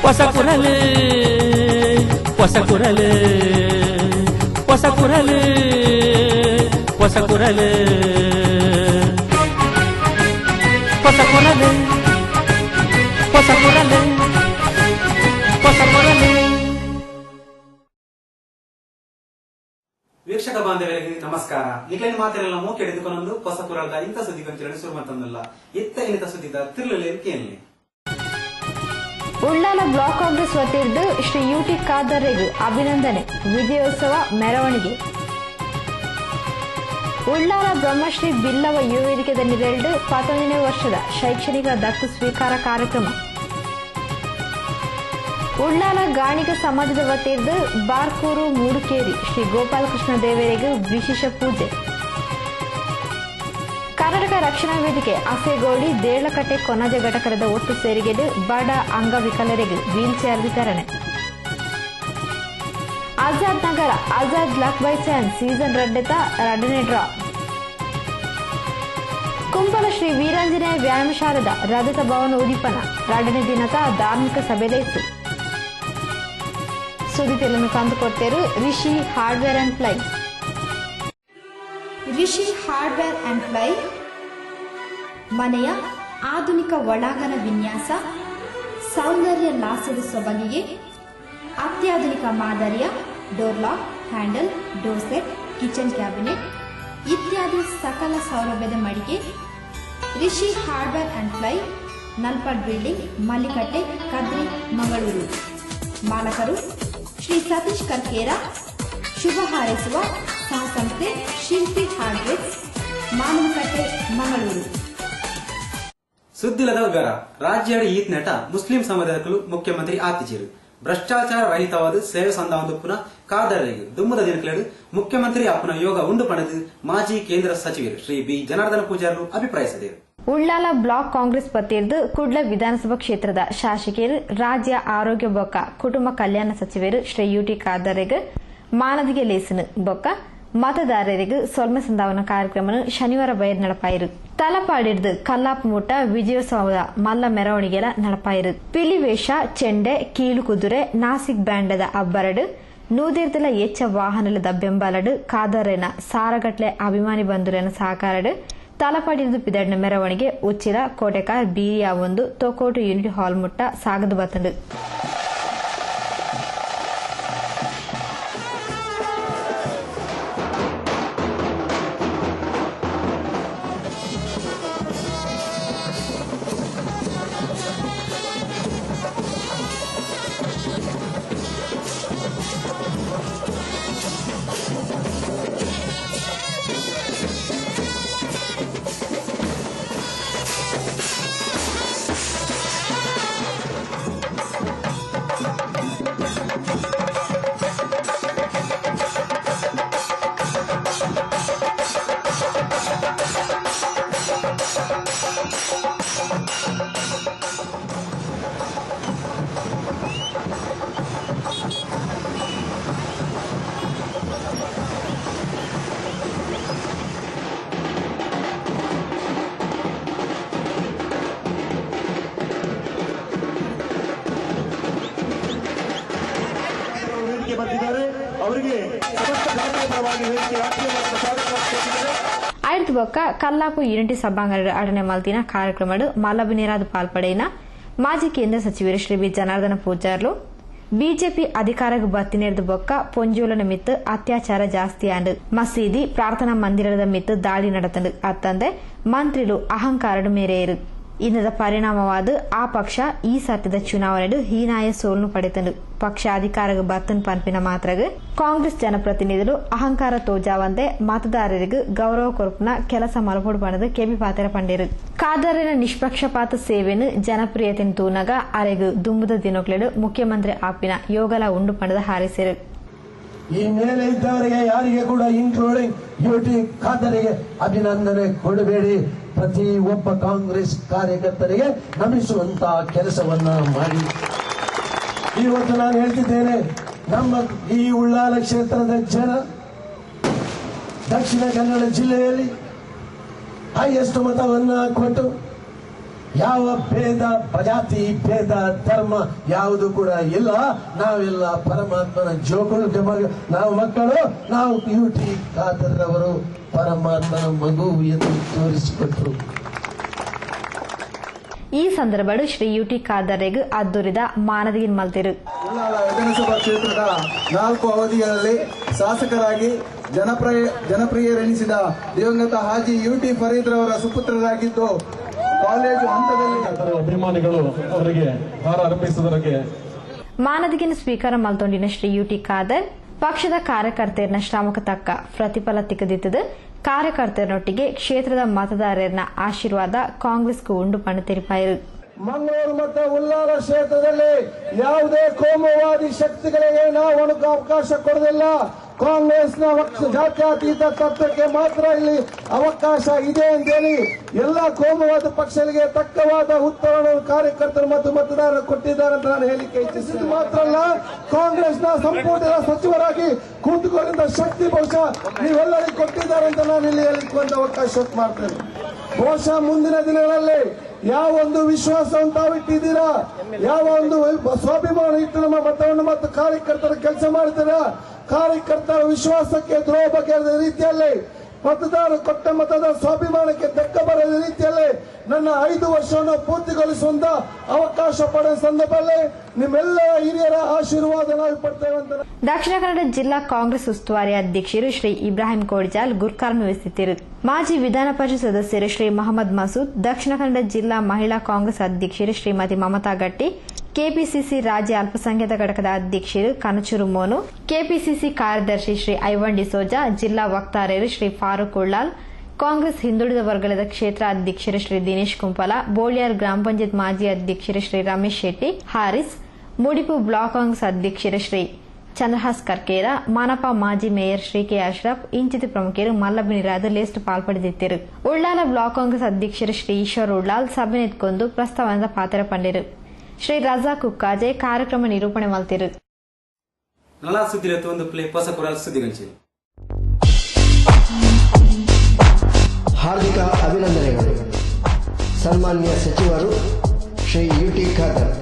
ಹೊಸಕುರಲು ಹೊಸಕುರಲು ಹೊಸಕುರಲು ಹೊಸಕುರಲು ಹೊಸಕುರಲು ಹೊಸಕುರಲು ಹೊಸಕುರಲು. ವೀಕ್ಷಕ ಬಾಂಧವರಿಗೆ ನಮಸ್ಕಾರ. ನಿಖಿಲ್ ಮಾತೆಲ್ಲ ಮೂಕೆ ಹಿಡಿದುಕೊಂಡು ಹೊಸ ಕುರಲ್ದ ಇಂಥ ಸುದ್ದಿ ಕಂಚಿರಲು ಶುರು ಮಾಡ್ತಂದಲ್ಲ ಎತ್ತ ಇನ್ನಿತ ಸುದ್ದಿದ ತಿರ್ಲಲ್ಲಿ ಕೇಳಿ. ಉಳ್ಳಾಲ ಬ್ಲಾಕ್ ಕಾಂಗ್ರೆಸ್ ವತಿಯಿಂದ ಶ್ರೀ ಯುಟಿ ಖಾದರ್ರಿಗೆ ಅಭಿನಂದನೆ. ವಿಜಯೋತ್ಸವ ಮೆರವಣಿಗೆ. ಉಳ್ಳಾಲ ಬ್ರಹ್ಮಶ್ರೀ ಬಿಲ್ಲವ ಯುವ ವೇದಿಕೆದ ನೆರಳು 11ನೇ ವರ್ಷದ ಶೈಕ್ಷಣಿಕ ದತ್ತು ಸ್ವೀಕಾರ ಕಾರ್ಯಕ್ರಮ. ಉಳ್ಳಾಲ ಗಾಣಿಗ ಸಮಾಜದ ವತಿಯಿಂದ ಬಾರ್ಕೂರು ಮೂಡುಕೇರಿ ಶ್ರೀ ಗೋಪಾಲಕೃಷ್ಣ ದೇವರಿಗೆ ವಿಶೇಷ ಪೂಜೆ. ಕರ್ನಾಟಕ ರಕ್ಷಣಾ ವೇದಿಕೆ ಆಸೆಗೋಡಿ ದೇಳಕಟ್ಟೆ ಕೊನಜ ಘಟಕದ ಒಟ್ಟು ಸೇರಿಗೆಡು ಬಡ ಅಂಗವಿಕಲರಿಗೆ ವೀಲ್ ಚೇರ್ ವಿತರಣೆ. Azad Nagar Azad luck by chance season 2ನೇ ಡ್ರಾ. ಕುಂಬಳ ಶ್ರೀ ವೀರಾಂಜನೇಯ ವ್ಯಾಯಾಮ ಶಾಲದ ರಜತ ಭವನ ಉದೀಪನ 2ನೇ ದಿನದ ಧಾರ್ಮಿಕ ಸಭೆದೈತು. ಸುದ್ದಿ ತೆಲನ್ನು ಕಂಡುಕೊಡ್ತೇರು Rishi hardware and ply. Rishi hardware and ply ಮನೆಯ ಆಧುನಿಕ ಒಳಾಂಗಣ ವಿನ್ಯಾಸ, ಸೌಂದರ್ಯ ಲಾಸದ ಸೊಬಗಿಗೆ ಅತ್ಯಾಧುನಿಕ ಮಾದರಿಯ door lock, handle, door set, kitchen cabinet ಇತ್ಯಾದಿ ಸಕಲ ಸೌಲಭ್ಯದ ಮಳಿಗೆ Rishi hardware and ply, Nalpad building, Mallikatte, Kadri, Mangaluru. ಮಾಲಕರು ಶ್ರೀ ಸತೀಶ್ ಕರ್ಕೇರ. ಶುಭ ಹಾರೈಸುವ ಸಹಸಂಸ್ಥೆ ಶಿಲ್ಪಿ ಹಾರ್ಡ್ವೇರ್, ಮಾನವಕಟ್ಟೆ, ಮಂಗಳೂರು. ಸುದ್ದಿಲದ ವಿವರ. ರಾಜ್ಯದ ಈತ್ ನಟ ಮುಸ್ಲಿಂ ಸಮುದಾಯಕ್ಕೂ ಮುಖ್ಯಮಂತ್ರಿ ಆತಿಜೀರು ಭ್ರಷ್ಟಾಚಾರ ರಹಿತವಾದ ಸೇವೆ ಸಂದಾವಂದುಪ್ಪುನ ಖಾದರ್ರಿಗೆ ದುಮ್ಮದ ದಿನಕಲೆಡು ಮುಖ್ಯಮಂತ್ರಿ ಅಪ್ಪನ ಯೋಗ ಉಂಡು ಪಡೆದು ಮಾಜಿ ಕೇಂದ್ರ ಸಚಿವರು ಶ್ರೀ ಬಿ ಜನಾರ್ದನ ಪೂಜಾರರು ಅಭಿಪ್ರಾಯಿಸಿದರು. ಉಳ್ಳಾಲ ಬ್ಲಾಕ್ ಕಾಂಗ್ರೆಸ್ ವತಿಯಿಂದ ಕುಡ್ಲ ವಿಧಾನಸಭಾ ಕ್ಷೇತ್ರದ ಶಾಸಕರು, ರಾಜ್ಯ ಆರೋಗ್ಯ ಬೊಕ್ಕ ಕುಟುಂಬ ಕಲ್ಯಾಣ ಸಚಿವರು ಶ್ರೀ ಯುಟಿ ಖಾದರ್ರಿಗೆ ಮಾನದಿಗೆ ಲೇಸನ್ ಬೊಕ್ಕ ಮತದಾರರಿಗೆ ಸೊಲ್ಮೆ ಸಂದಾವನ ಕಾರ್ಯಕ್ರಮ ಶನಿವಾರ ಬಯರ್ ನಡಪಾಯಿರು. ತಲಪಾಡಿರ್ದು ಕಲ್ಲಾಪ್ ಮೂಟ ವಿಜಯೋತ್ಸವದ ಮಲ್ಲ ಮೆರವಣಿಗೆಲ ನಡಪಾಯಿರು. ಪಿಲಿವೇಷ, ಚೆಂಡೆ, ಕೀಳು ಕುದುರೆ, ನಾಸಿಕ್ ಬ್ಯಾಂಡದ ಅಬ್ಬರಡು, ನೂದಿರ್ದಲ ಎಚ್ಚ ವಾಹನದ ಬೆಂಬಲಡು ಖಾದರ್ನ ಸಾರಗಟ್ಲೆ ಅಭಿಮಾನಿ ಬಂಧುರನ ಸಹಕಾರಡು ತಲಪಾಡಿರ್ದು ಪಿದಡ್ನ ಮೆರವಣಿಗೆ ಉಚ್ಚಿಲ ಕೋಟೆಕಾರ್ ಬೀರಿಯ ಒಂದು ತೊಕೋಟು ಯೂನಿಟ್ ಹಾಲ್ ಮುಟ್ಟ ಸಾಗದು ಬತ್ತಂಡು. ಆಯ್ತು ಬೊಕ್ಕ ಕಲ್ಲಾಪು ಯೂನಿಟಿ ಸಭಾಂಗಣ ಅಡನೆ ಮಲ್ತಿನ ಕಾರ್ಯಕ್ರಮ ಮಲ್ಲಬಿನೇರಾದ ಪಾಲ್ಪಡೆಯಿನ ಮಾಜಿ ಕೇಂದ್ರ ಸಚಿವರು ಶ್ರೀ ಬಿ ಜನಾರ್ದನ ಪೂಜಾರ್ಲು ಬಿಜೆಪಿ ಅಧಿಕಾರಕ್ಕೆ ಬತ್ತಿನೇರ್ದು ಬೊಕ್ಕ ಪೊಂಜೋಲನ ಮಿತ್ತು ಅತ್ಯಾಚಾರ ಜಾಸ್ತಿ ಆಂಡ್ ಮಸೀದಿ ಪ್ರಾರ್ಥನಾ ಮಂದಿರದ ಮಿತ್ತು ದಾಳಿ ನಡತಂಡು ಅತ್ತಂದೆ ಮಂತ್ರಿಲು ಅಹಂಕಾರಡು ಮೇರೆಯರು. ಇನ್ನದ ಪರಿಣಾಮವಾದ ಆ ಪಕ್ಷ ಈ ಸತ್ಯದ ಚುನಾವಣೆಡು ಹೀನಾಯ ಸೋಲ್ನು ಪಡೆತಂಡು. ಪಕ್ಷ ಅಧಿಕಾರಕ್ಕೆ ಬತ್ತನ್ ಪನ್ಪಿನ ಮಾತ್ರಗ ಕಾಂಗ್ರೆಸ್ ಜನಪ್ರತಿನಿಧಿಗಳು ಅಹಂಕಾರ ತೋಜಾವಂತೆ ಮತದಾರರಿಗೆ ಗೌರವ ಕೊರಪುನ ಕೆಲಸ ಮಲಪೊಡು ಪಣದು ಕೆಬಿ ಪಾತ್ರ ಪಂಡೇರು. ಖಾದರಿನ ನಿಷ್ಪಕ್ಷಪಾತ ಸೇವೆನು ಜನಪ್ರಿಯತೆಯನ್ನು ತೂನಗ ಅರೆಗು ದುಂಬುದ ದಿನಕ್ಲೆಡು ಮುಖ್ಯಮಂತ್ರಿ ಆಪಿನ ಯೋಗಲ ಉಂಡು ಪಣದ ಹಾರಿಸಿರು. ಈ ಮೇಲೆ ಇದ್ದವರಿಗೆ ಯಾರಿಗೆ ಕೂಡ ಇನ್ಕ್ಲೂಡಿಂಗ್ ಯುಟಿ ಖಾದರಿಗೆ ಅಭಿನಂದನೆ ಕೊಡಬೇಡಿ. ಪ್ರತಿ ಒಬ್ಬ ಕಾಂಗ್ರೆಸ್ ಕಾರ್ಯಕರ್ತರಿಗೆ ನಮಿಸುವಂತಹ ಕೆಲಸವನ್ನ ಮಾಡಿ. ಇವತ್ತು ನಾನು ಹೇಳ್ತಿದ್ದೇನೆ, ನಮ್ಮ ಈ ಉಳ್ಳಾಲ ಕ್ಷೇತ್ರದ ಜನ ದಕ್ಷಿಣ ಕನ್ನಡ ಜಿಲ್ಲೆಯಲ್ಲಿ ಹೈಯೆಸ್ಟ್ ಮತವನ್ನ ಕೊಟ್ಟು ಯಾವ ಭೇದ ಜಾತಿ ಭೇದ ಧರ್ಮ ಯಾವುದು ಕೂಡ ಇಲ್ಲ. ನಾವೆಲ್ಲ ಪರಮಾತ್ಮನ ಜೋಗುಳ ನಾವು ಮಕ್ಕಳು, ನಾವು ಯುಟಿ ಖಾದರ್ ಅವರು ಪರಮಾತ್ಮನ ಮಗು ಎಂದು ತೋರಿಸಿಕೊಟ್ರು. ಈ ಸಂದರ್ಭದಲ್ಲಿ ಶ್ರೀ ಯುಟಿ ಖಾದರ್ಗೆ ಅದ್ದೂರಿದ ಮಾನದಿಗಿನ ಮಲ್ತಿರು. ಉಳ್ಳಾಲ ವಿಧಾನಸಭಾ ಕ್ಷೇತ್ರದ 4 ಅವಧಿಗಳಲ್ಲಿ ಶಾಸಕರಾಗಿ ಜನಪ್ರಿಯರೆನಿಸಿದ ದಿವಂಗತ ಹಾಜಿ ಯುಟಿ ಫರೀದ್ ರವರ ಸುಪುತ್ರರಾಗಿದ್ದು ಕಾಲೇಜು ಹಂತದಲ್ಲಿ ಅಭಿಮಾನಿಗಳು ಅವರಿಗೆ ಹಾರ ಅರ್ಪಿಸುವುದಕ್ಕೆ ಮಾನದಿಗಿನ ಸ್ವೀಕಾರ ಮಲ್ತೊಂಡಿನ ಶ್ರೀ ಯುಟಿ ಖಾದರ್ ಪಕ್ಷದ ಕಾರ್ಯಕರ್ತೆಯರನ್ನ ಶ್ರಮಕ್ಕೆ ತಕ್ಕ ಪ್ರತಿಫಲ ತಿಕ್ಕದಿತ್ತದು. ಕಾರ್ಯಕರ್ತರೊಟ್ಟಿಗೆ ಕ್ಷೇತ್ರದ ಮತದಾರರನ್ನ ಆಶೀರ್ವಾದ ಕಾಂಗ್ರೆಸ್ಗೂ ಉಂಡು ಪಣ ತೆರಿಪಾಯಿರು. ಮಂಗಳೂರು ಮತ್ತು ಉಳ್ಳಾಲ ಕ್ಷೇತ್ರದಲ್ಲಿ ಯಾವುದೇ ಕೋಮುವಾದಿ ಶಕ್ತಿಗಳಿಗೆ ನಾವು ಅವಕಾಶ ಕೊಡುವುದಿಲ್ಲ. ಕಾಂಗ್ರೆಸ್ನ ಜಾತ್ಯತೀತ ತತ್ವಕ್ಕೆ ಮಾತ್ರ ಇಲ್ಲಿ ಅವಕಾಶ ಇದೆ ಅಂತೇಳಿ ಎಲ್ಲ ಕೋಮುವಾದ ಪಕ್ಷಗಳಿಗೆ ತಕ್ಕವಾದ ಉತ್ತರವನ್ನು ಕಾರ್ಯಕರ್ತರು ಮತ್ತು ಮತದಾರರು ಕೊಟ್ಟಿದ್ದಾರೆ ಅಂತ ನಾನು ಹೇಳಿಕೆ ಇಚ್ಛಿಸಿದ್ದು ಮಾತ್ರ ಅಲ್ಲ, ಕಾಂಗ್ರೆಸ್ನ ಸಂಪುಟದ ಸಚಿವರಾಗಿ ಕೂತುಕೊಂಡಿದ್ದ ಶಕ್ತಿ ಬಹುಶಃ ನೀವೆಲ್ಲರಿಗೂ ಕೊಟ್ಟಿದ್ದಾರೆ ಅಂತ ನಾನು ಇಲ್ಲಿ ಹೇಳಿಕೊಂಡು ಒಂದು ಅವಕಾಶ ಮಾಡ್ತೇನೆ. ಬಹುಶಃ ಮುಂದಿನ ದಿನಗಳಲ್ಲಿ ಯಾವ ಒಂದು ವಿಶ್ವಾಸವನ್ನು ತಾವಿಟ್ಟಿದ್ದೀರಾ, ಯಾವ ಒಂದು ಸ್ವಾಭಿಮಾನ ಇಟ್ಟು ನಮ್ಮ ಮತವನ್ನು ಮತ್ತು ಕಾರ್ಯಕರ್ತರ ಕೆಲಸ ಮಾಡ್ತೀರಾ, ಕಾರ್ಯಕರ್ತರ ವಿಶ್ವಾಸಕ್ಕೆ ದ್ರೋಹ ಬಗೆದ ರೀತಿಯಲ್ಲಿ ಮತದಾರರು ಕೊಟ್ಟ ಮತದ ಸ್ವಾಭಿಮಾನಕ್ಕೆ ಧಕ್ಕ ಬರದ ರೀತಿಯಲ್ಲಿ ನನ್ನ 5 ವರ್ಷವನ್ನು ಪೂರ್ತಿಗೊಳಿಸುವಂತ ಅವಕಾಶ ಪಡೆದ ಸಂದರ್ಭದಲ್ಲಿ ನಿಮ್ಮೆಲ್ಲರ ಹಿರಿಯರ ಆಶೀರ್ವಾದ ನಾವು ಪಡ್ತೇವೆ ಅಂತ. ದಕ್ಷಿಣ ಕನ್ನಡ ಜಿಲ್ಲಾ ಕಾಂಗ್ರೆಸ್ ಉಸ್ತುವಾರಿ ಅಧ್ಯಕ್ಷರು ಶ್ರೀ ಇಬ್ರಾಹಿಂ ಕೋಡಿಜಾಲ್ ಗುರ್ಕಾರ್ಮ ವಹಿಸಿದ್ದರು. ಮಾಜಿ ವಿಧಾನ ಪರಿಷತ್ ಸದಸ್ಯರು ಶ್ರೀ ಮೊಹಮ್ಮದ್ ಮಸೂದ್, ದಕ್ಷಿಣ ಕನ್ನಡ ಜಿಲ್ಲಾ ಮಹಿಳಾ ಕಾಂಗ್ರೆಸ್ ಅಧ್ಯಕ್ಷರು ಶ್ರೀಮತಿ ಮಮತಾ ಗಟ್ಟಿ, ಕೆಪಿಸಿಸಿ ರಾಜ್ಯ ಅಲ್ಪಸಂಖ್ಯಾತ ಘಟಕದ ಅಧ್ಯಕ್ಷರು ಕನಚೂರು ಮೋನು, ಕೆಪಿಸಿಸಿ ಕಾರ್ಯದರ್ಶಿ ಶ್ರೀ ಐವನ್ ಡಿಸೋಜಾ, ಜಿಲ್ಲಾ ವಕ್ತಾರರು ಶ್ರೀ ಫಾರೂಕ್ ಉಳ್ಳಾಲ್, ಕಾಂಗ್ರೆಸ್ ಹಿಂದುಳಿದ ವರ್ಗದ ಕ್ಷೇತ್ರ ಅಧ್ಯಕ್ಷರು ಶ್ರೀ ದಿನೇಶ್ ಕುಂಪಲ, ಬೋಳಿಯಾರ್ ಗ್ರಾಮ ಪಂಚಾಯತ್ ಮಾಜಿ ಅಧ್ಯಕ್ಷರು ಶ್ರೀ ರಮೇಶ್ ಶೆಟ್ಟಿ ಹಾರಿಸ್, ಮುಡಿಪು ಬ್ಲಾಕ್ ಕಾಂಗ್ರೆಸ್ ಅಧ್ಯಕ್ಷರು ಶ್ರೀ ಚಂದ್ರಹಾಸ್ ಕರ್ಕೇರ, ಮಾನಪ ಮಾಜಿ ಮೇಯರ್ ಶ್ರೀ ಕೆ ಅಶ್ರಫ್ ಇಂಚಿತ ಪ್ರಮುಖರು ಮಲ್ಲಬಿನಿರಾದ ಲೇಸ್ಟ್ ಪಾಲ್ಪಡೆದಿದ್ದರು. ಉಳ್ಳಾಲ ಬ್ಲಾಕ್ ಕಾಂಗ್ರೆಸ್ ಅಧ್ಯಕ್ಷರು ಶ್ರೀ ಈಶ್ವರ್ ಉಳ್ಳಾಲ್ ಸಭೆನೆತ್ಕೊಂಡು ಪ್ರಸ್ತಾವನದ ಪಾತ್ರ ಪಂಡಿರು. ಶ್ರೀ ರಜಾಕ್ ಕುಕ್ಕಾಜೆ ಕಾರ್ಯಕ್ರಮ ನಿರೂಪಣೆ ಮಲ್ತಿರು. ನಲಾ ಸುದ್ದಿ ಒಂದು ಪ್ಲೇ ಹೊಸ ಕುರಾಲ್ ಸುದ್ದಿಗಂಚಿ. ಹಾರ್ದಿಕ ಅಭಿನಂದನೆಗಳು. ಸನ್ಮಾನ್ಯ ಸಚಿವರು ಶ್ರೀ ಯುಟಿ ಖಾದರ್,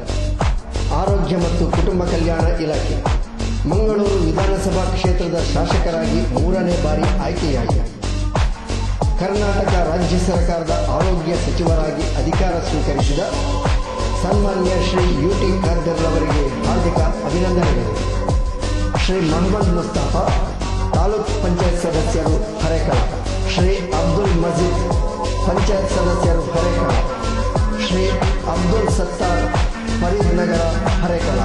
ಆರೋಗ್ಯ ಮತ್ತು ಕುಟುಂಬ ಕಲ್ಯಾಣ ಇಲಾಖೆ, ಮಂಗಳೂರು ವಿಧಾನಸಭಾ ಕ್ಷೇತ್ರದ ಶಾಸಕರಾಗಿ 3ನೇ ಬಾರಿ ಆಯ್ಕೆಯಾಗಿ ಕರ್ನಾಟಕ ರಾಜ್ಯ ಸರ್ಕಾರದ ಆರೋಗ್ಯ ಸಚಿವರಾಗಿ ಅಧಿಕಾರ ಸ್ವೀಕರಿಸಿದ ಸನ್ಮಾನ್ಯ ಶ್ರೀ ಯುಟಿ ಖಾದರ್ ಅವರಿಗೆ ಹಾರ್ದಿಕ ಅಭಿನಂದನೆಗಳು. ಶ್ರೀ ಮೊಹಮ್ಮದ್ ಮುಸ್ತಫಾ, ತಾಲೂಕ್ ಪಂಚಾಯತ್ ಸದಸ್ಯರು ಹರೇಕಳ, ಶ್ರೀ ಅಬ್ದುಲ್ ಮಜೀದ್, ಪಂಚಾಯತ್ ಸದಸ್ಯರು ಹರೇಕಳ, ಶ್ರೀ ಅಬ್ದುಲ್ ಸತ್ತಾರ್, ಫರೀದ್ ನಗರ, ಹರೇಕಳ.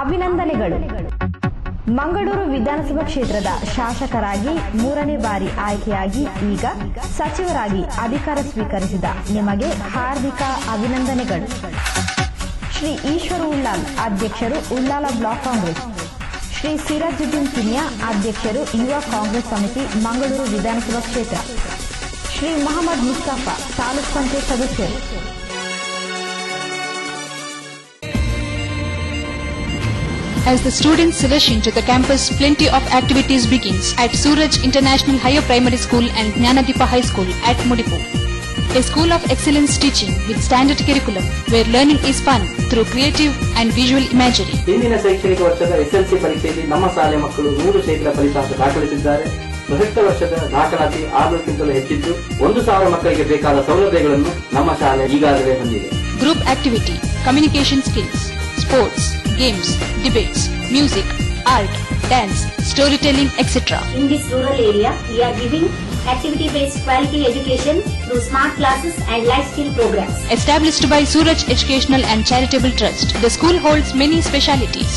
ಅಭಿನಂದನೆಗಳು. ಮಂಗಳೂರು ವಿಧಾನಸಭಾ ಕ್ಷೇತ್ರದ ಶಾಸಕರಾಗಿ 3ನೇ ಬಾರಿ ಆಯ್ಕೆಯಾಗಿ ಈಗ ಸಚಿವರಾಗಿ ಅಧಿಕಾರ ಸ್ವೀಕರಿಸಿದ ನಿಮಗೆ ಹಾರ್ದಿಕ ಅಭಿನಂದನೆಗಳು. ಶ್ರೀ ಈಶ್ವರ್ ಉಳ್ಳಾಲ್, ಅಧ್ಯಕ್ಷರು ಉಳ್ಳಾಲ ಬ್ಲಾಕ್ ಕಾಂಗ್ರೆಸ್, ಶ್ರೀ ಸಿರಾಜುದ್ದೀನ್ ಕಿನ್ಯಾ, ಅಧ್ಯಕ್ಷರು ಯುವ ಕಾಂಗ್ರೆಸ್ ಸಮಿತಿ ಮಂಗಳೂರು ವಿಧಾನಸಭಾ ಕ್ಷೇತ್ರ, ಶ್ರೀ ಮೊಹಮ್ಮದ್ ಮುಸ್ತಫಾ, ತಾಲೂಕ್ ಪಂಚಾಯತ್ ಸದಸ್ಯರು. As the students rush into the campus, plenty of activities begins at Suraj International Higher Primary School and Jnanadeepa High School at Mudipu. A school of excellence teaching with standard curriculum where learning is fun through creative and visual imagery. ಹಿಂದಿನ ಶೈಕ್ಷಣಿಕ ವರ್ಷದ SLC ಪರೀಕ್ಷೆಯಲ್ಲಿ ನಮ್ಮ ಶಾಲೆ ಮಕ್ಕಳು 100% ಫಲಿತಾಂಶ ದಾಖಲಿಸಿದ್ದಾರೆ. ಪ್ರಸಕ್ತ ವರ್ಷದ ದಾಖಲಾತಿ 600ಕ್ಕಿಂತಲೂ ಹೆಚ್ಚಿದ್ದು 1,000 ಮಕ್ಕಳಿಗೆ ಬೇಕಾದ ಸೌಲಭ್ಯಗಳನ್ನು ನಮ್ಮ ಶಾಲೆ ಈಗಾಗಲೇ ಹೊಂದಿದೆ. Group activity, communication skills, sports, games, debates, music, art, dance, storytelling, etc. In this rural area, we are giving activity-based quality education through smart classes and life skill programs. Established by Suraj Educational and Charitable Trust, the school holds many specialities.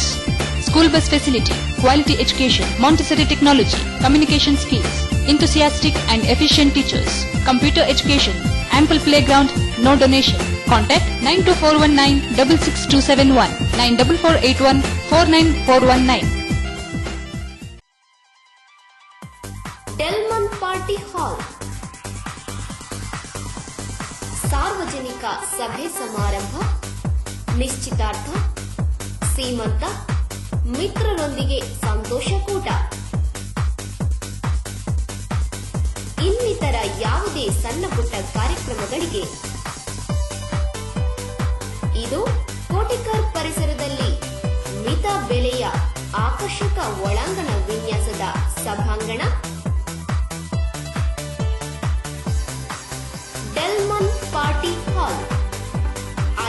School bus facility, quality education, Montessori technology, communication skills, enthusiastic and efficient teachers, computer education, ample playground, no donation. Contact 92419 66271 94481 49419. Delmon Party Hall, ಸಾರ್ವಜನಿಕ ಸಭೆ ಸಮಾರಂಭ, ನಿಶ್ಚಿತಾರ್ಥ, ಸೀಮಂತ, ಮಿತ್ರರೊಂದಿಗೆ ಸಂತೋಷಕೂಟ ಇನ್ನಿತರ ಯಾವುದೇ ಸಣ್ಣ ಪುಟ್ಟ ಕಾರ್ಯಕ್ರಮಗಳಿಗೆ ಇದು ಕೋಟೆಕರ್ ಪರಿಸರದಲ್ಲಿ ಮಿತ ಬೆಲೆಯ ಆಕರ್ಷಕ ಒಳಾಂಗಣ ವಿನ್ಯಾಸದ ಸಭಾಂಗಣ Delman party hall,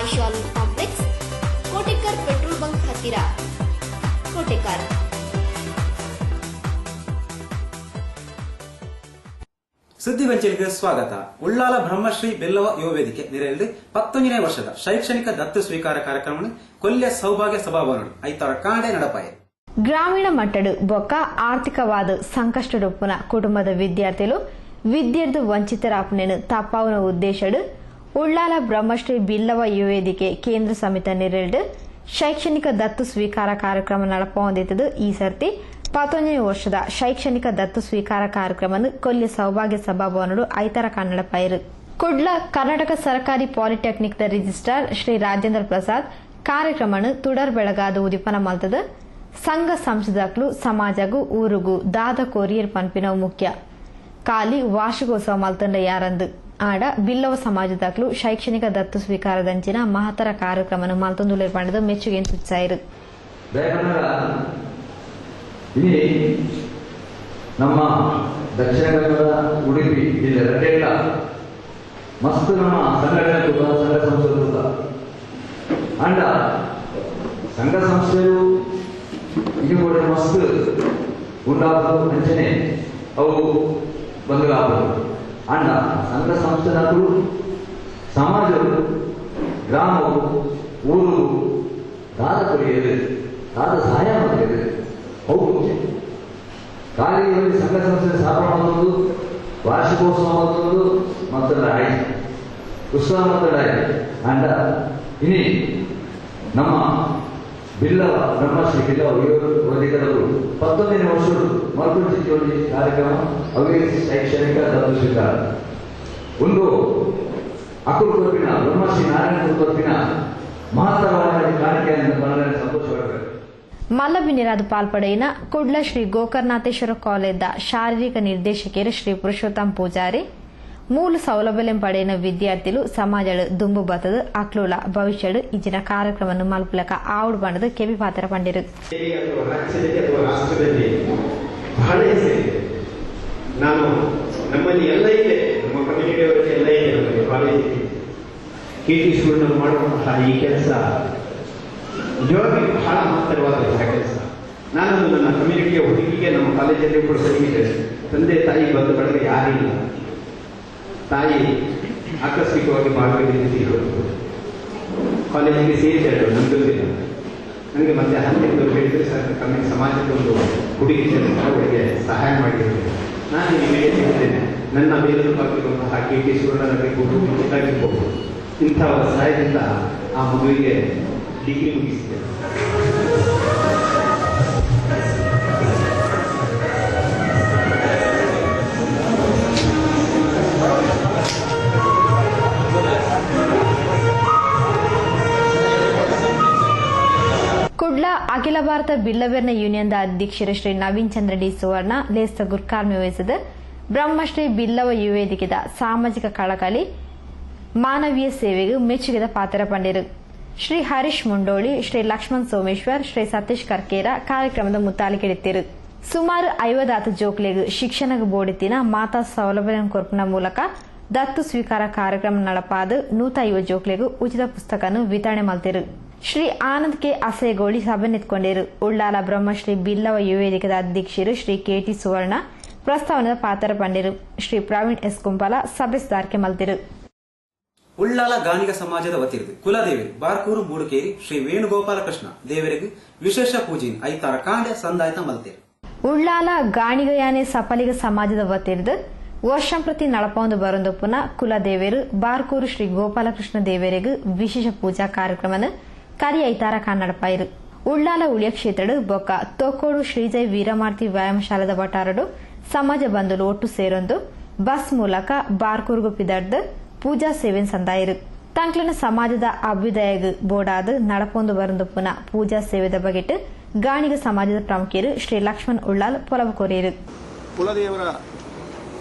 Aishal complex, Kotekar petrol bunk ಹತ್ತಿರ, ಕೋಟೆಕರ್. ಸುದ್ದಿ ವಂಚನೆಗೆ ಸ್ವಾಗತ. ಉಳ್ಳಾಲ ಬ್ರಹ್ಮಶ್ರೀ ಬೆಲ್ಲವ ಯುವ ವೇದಿಕೆ ನೆರೆಯಲ್ಲಿ 19ನೇ ವರ್ಷದ ಶೈಕ್ಷಣಿಕ ದತ್ತು ಸ್ವೀಕಾರ ಕಾರ್ಯಕ್ರಮ ಕೊಲ್ಯ ಸೌಭಾಗ್ಯ ಸಭಾಭವನ ಐತಾರ ಕಾಂಡೆ ನಡಪಾಯ. ಗ್ರಾಮೀಣ ಮಟ್ಟಡು ಬೊಕ್ಕ ಆರ್ಥಿಕವಾದ ಸಂಕಷ್ಟಡೊಪ್ಪುನ ಕುಟುಂಬದ ವಿದ್ಯಾರ್ಥಿಗಳು ವಿದ್ಯೆರ್ದು ವಂಚಿತರಾಪನೆನು ತಪ್ಪಾವನ ಉದ್ದೇಶಡು ಉಳ್ಳಾಲ ಬ್ರಹ್ಮಶ್ರೀ ಬಿಲ್ಲವ ಯುವ ವೇದಿಕೆ ಕೇಂದ್ರ ಸಮಿತಿ ನೆರೆಯಲ್ಲಿ ಶೈಕ್ಷಣಿಕ ದತ್ತು ಸ್ವೀಕಾರ ಕಾರ್ಯಕ್ರಮ ನಡಪೊಂದಿದ್ದು ಈ ಸರ್ತಿ 19ನೇ ವರ್ಷದ ಶೈಕ್ಷಣಿಕ ದತ್ತು ಸ್ವೀಕಾರ ಕಾರ್ಯಕ್ರಮ ಕೊಲ್ಯ ಸೌಭಾಗ್ಯ ಸಭಾಭವನಡು ಐತಾರ ಕನ್ನಡ ಪೈರು ಕುಡ್ಲ ಕರ್ನಾಟಕ ಸರ್ಕಾರಿ polytechnic the registrar Shri Rajendra Prasad ಕಾರ್ಯಕ್ರಮ ತುಡರ್ ಬೆಳಗಾದ ಉದಿಪನ ಮಲ್ತದ ಸಂಘ ಸಂಸ್ಥೆಗಳು ಸಮಾಜಗೂ ಊರುಗೂ ದಾದ ಕೊರಿಯರ್ ಪಂಪಿನ ಮುಖ್ಯ ಕಾಲಿ ವಾರ್ಷಿಕೋತ್ಸವ ಮಲ್ತಂಡ ಯಾರಂದು ಆಡ ಬಿಲ್ಲವ ಸಮಾಜದಗಳು ಶೈಕ್ಷಣಿಕ ದತ್ತು ಸ್ವೀಕಾರದಂಚಿನ ಮಹತ್ತರ ಕಾರ್ಯಕ್ರಮ ಮಲ್ತೊಂದು ಪಂಡದ ಮೆಚ್ಚುಗೆ ತುಚ್ಚಾಯಿರು. ಇನಿ ನಮ್ಮ ದಕ್ಷಿಣ ಕನ್ನಡ ಉಡುಪಿ ಜಿಲ್ಲೆ ರಡ್ಡೆಲ್ಲ ಮಸ್ತ್ ನಮ್ಮ ಸಂಘಟನೆ ಸಂಘ ಸಂಸ್ಥೆ ಅಂಡ ಸಂಘ ಸಂಸ್ಥೆಯು ಇದು ಕೂಡ ಮಸ್ತ್ ಉಂಟಾಗಲು ಅಂಚನೆ ಅವು ಬಂಧುಗಾಗಲು ಅಂಡ ಸಂಘ ಸಂಸ್ಥೆಗಳು ಸಮಾಜವು ಗ್ರಾಮವು ಊರು ದಾದ ಕೊರಿಯದು ದಾದ ಸಹಾಯ ಮಾಡಿದೆ ಹೌದು. ಕಾಲೇಜಲ್ಲಿ ಸಂಘ ಸಂಸ್ಥೆ ಸ್ಥಾಪನೆ ಮಾಡೋದು, ವಾರ್ಷಿಕೋತ್ಸವ ಮಾಡೋದು ಮತ್ತೊಂದು ಆಯ್ತು, ಉತ್ಸವ ಮತ್ತೊಂದು ಆಯ್ತು. ಅಂಡ ಇನಿ ನಮ್ಮ ಬಿಲ್ಲವ ಬ್ರಹ್ಮಶ್ರೀ ಬಿಲ್ಲವ ವೇದಿಕೆಯವರು 19ನೇ ವರ್ಷದ ಮರುಕುಂಚಿ ಕಾರ್ಯಕ್ರಮ ಅವೇ ಶೈಕ್ಷಣಿಕ ದತ್ತು ಸ್ವೀಕಾರ ಒಂದು ಅಕುಲ್ ಕೊಪ್ಪಿನ ಬ್ರಹ್ಮಶ್ರೀ ನಾರಾಯಣ ಕೊಪ್ಪಿನ ಮಹತ್ತರವಾದ ಕಾಣಿಕೆಯನ್ನು ಬಹಳ ಸಂತೋಷವಾಗಬೇಕು. ಮಲ್ಲಬಿನಿರಾದ ಪಾಲ್ಪಡೆಯಿನ ಕುಡ್ಲ ಶ್ರೀ ಗೋಕರ್ನಾಥೇಶ್ವರ ಕಾಲೇಜ್ದ ಶಾರೀರಿಕ ನಿರ್ದೇಶಕಿಯರು ಶ್ರೀ ಪುರುಷೋತ್ತಮ್ ಪೂಜಾರಿ ಮೂಲ ಸೌಲಭ್ಯ ಪಡೆಯಿನ ವಿದ್ಯಾರ್ಥಿಗಳು ಸಮಾಜ ದುಂಬು ಬತ್ತದ ಅಕ್ಲೂಲ ಭವಿಷ್ಯಡು ಇಜಿನ ಕಾರ್ಯಕ್ರಮ ಮಲ್ಪಲಕ ಆವುಡು ಬಣ್ಣದ ಕೆವಿ ಪಾತ್ರ ಪಂಡಿರು. ಬಹಳ ಹೆಸರಿದೆ. ನಾನು ನಮ್ಮಲ್ಲಿ ಎಲ್ಲ ಇದೆ, ನಮ್ಮ ಕಮ್ಯುನಿಟಿ ಅವರಿಗೆ ಎಲ್ಲ ಇದೆ. ನಮಗೆ ಕಾಲೇಜಿಗೆ KT ಸ್ಕೂಲ್ನಲ್ಲಿ ಮಾಡುವಂತಹ ಈ ಕೆಲಸ ನಿಜವಾಗಿ ಬಹಳ ಮಹತ್ತರವಾದಂತಹ ಕೆಲಸ. ನಾನು ನನ್ನ ಕಮ್ಯುನಿಟಿಯ ಹುಡುಗಿಗೆ ನಮ್ಮ ಕಾಲೇಜಲ್ಲಿ ಕೂಡ ಸರಿಯಿದ್ದೇನೆ. ತಂದೆ ತಾಯಿ ಬಂದ ಬಳಿಕ ಯಾರಿಲ್ಲ. ತಾಯಿ ಆಕಸ್ಮಿಕವಾಗಿ ಭಾಗವಹಿಸಿ ಕಾಲೇಜಿಗೆ ಸೇರಿದ್ದಾರೆ. ನಂಬಿಲ್ಲ ನನಗೆ ಮತ್ತೆ 12 ಹೇಳಿದ್ರೆ ಸರ್ ಕಮ್ಮಿ ಸಮಾಜದ ಒಂದು ಹುಡುಗಿ ಅವರಿಗೆ ಸಹಾಯ ಮಾಡಿದ್ದೇನೆ. ನಾನು ನಿಮಗೆ ಹೇಳ್ತೇನೆ, ನನ್ನ ಮೇಲುಪಾಗಿರುವಂತಹ KT ಸ್ಕೂಲ್ನಲ್ಲಿರ್ಬೋದು, ಗೊತ್ತಾಗಿರ್ಬೋದು, ಇಂಥ ಸಹಾಯದಿಂದ ಆ ಮಗುವಿಗೆ ಡಿಗ್ರಿ ಮುಗಿಸಿದೆ. ಕುಡ್ಲ ಅಖಿಲ ಭಾರತ ಬಿಲ್ಲವೇರ್ನ ಯೂನಿಯನ್ ಅಧ್ಯಕ್ಷರು ಶ್ರೀ ನವೀನ್ ಚಂದ್ರ ಡಿ ಸುವರ್ಣ ಲೇಸ್ತ ಗುರ್ಕಾರ್ಮಿ ವಹಿಸಿದ ಬ್ರಹ್ಮಶ್ರೀ ಬಿಲ್ಲವ ಯುವ ವೇದಿಕೆದ ಸಾಮಾಜಿಕ ಕಳಕಳಿ ಮಾನವೀಯ ಸೇವೆಗೆ ಮೆಚ್ಚುಗೆದ ಪಾತ್ರ ಪಂಡಿರು. ಶ್ರೀ ಹರೀಶ್ ಮುಂಡೋಳಿ, ಶ್ರೀ ಲಕ್ಷ್ಮಣ್ ಸೋಮೇಶ್ವರ್, ಶ್ರೀ ಸತೀಶ್ ಕರ್ಕೇರ ಕಾರ್ಯಕ್ರಮದ ಮುತ್ತಾಲಿಕೆಡಿತ್ತಿರು. ಸುಮಾರು 50 ಜೋಕ್ಲೆಗ್ ಶಿಕ್ಷಣಕ್ಕೆ ಬೋಡಿತಿನ ಮಾತಾ ಸೌಲಭ್ಯ ಕೊರ್ಪನ ಮೂಲಕ ದತ್ತು ಸ್ವೀಕಾರ ಕಾರ್ಯಕ್ರಮ ನಡಪಾದ 150 ಜೋಕ್ಲೆಗೂ ಉಚಿತ ಪುಸ್ತಕವನ್ನು ವಿತರಣೆ ಮಲ್ತಿರು. ಶ್ರೀ ಆನಂದ್ ಕೆ ಅಸೇಗೋಳಿ ಸಭೆ ನಿಂತ್ಕೊಂಡಿರು. ಉಳ್ಳಾಲ ಬ್ರಹ್ಮಶ್ರೀ ಬಿಲ್ಲವ ಯುವ ವೇದಿಕೆದ ಅಧ್ಯಕ್ಷರು ಶ್ರೀ KT ಸುವರ್ಣ ಪ್ರಸ್ತಾವನದ ಪಾತ್ರ ಪಂಡಿರು. ಶ್ರೀ ಪ್ರವೀಣ್ ಎಸ್ ಕುಂಪಲ ಸಭೆ ಸುಧಾರಿಕೆ ಮಲ್ತಿರು. ಉಳ್ಳಾಲ ಗಾಣಿಗ ಸಮಾಜದ ವತಿರ್ದು ಕುಲದೇವರು ಬಾರ್ಕೂರು ಮೂಡುಕೇರಿ ಶ್ರೀ ವೇಣುಗೋಪಾಲಕೃಷ್ಣ ದೇವರಿಗೆ ವಿಶೇಷ ಪೂಜೆಯನ್ನು ಐತಾರ ಕಾಂಡೆ ಸಂದಾಯತ ಮಲ್ತೇರು. ಉಳ್ಳಾಲ ಗಾಣಿಗಯಾನೆ ಸಫಲಿಗ ಸಮಾಜದ ವತಿರ್ದು ವರ್ಷಂಪ್ರತಿ ನಡಪೊಂದು ಬರೊಂದೊಪ್ಪುನ ಕುಲದೇವರು ಬಾರ್ಕೂರು ಶ್ರೀ ಗೋಪಾಲಕೃಷ್ಣ ದೇವರಿಗೆ ವಿಶೇಷ ಪೂಜಾ ಕಾರ್ಯಕ್ರಮನ ಕರಿ ಐತಾರ ಕನ್ನಡಪಾಯಿರು. ಉಳ್ಳಾಲ ಉಳಿಯ ಕ್ಷೇತ್ರಡು ಬೊಕ್ಕ ತೊಕ್ಕೋಡು ಶ್ರೀಜೈ ವೀರಮಾರ್ತಿ ವ್ಯಾಯಾಮ ಶಾಲದ ವಟಾರಡು ಸಮಾಜ ಬಂಧುಲು ಒಟ್ಟು ಸೇರೊಂದು ಬಸ್ ಮೂಲಕ ಬಾರ್ಕೂರ್ಗು ಪಿದಡ್ದು ಪೂಜಾ ಸೇವೆ ಸಂದಾಯರು ತಂಕ್ಲನ ಸಮಾಜದ ಅಭ್ಯುದಯ ಬೋಡಾದ ನಡಪೊಂದು ಬರಂದುಪ್ಪುನ ಪೂಜಾ ಸೇವೆದ ಬಗೆಟ್ ಗಾಣಿಗ ಸಮಾಜದ ಪ್ರಮುಖರು ಶ್ರೀ ಲಕ್ಷ್ಮಣ್ ಉಳ್ಳಾಲ್ ಪೊಲವು ಕೋರಿದರು. ಕುಲದೇವರ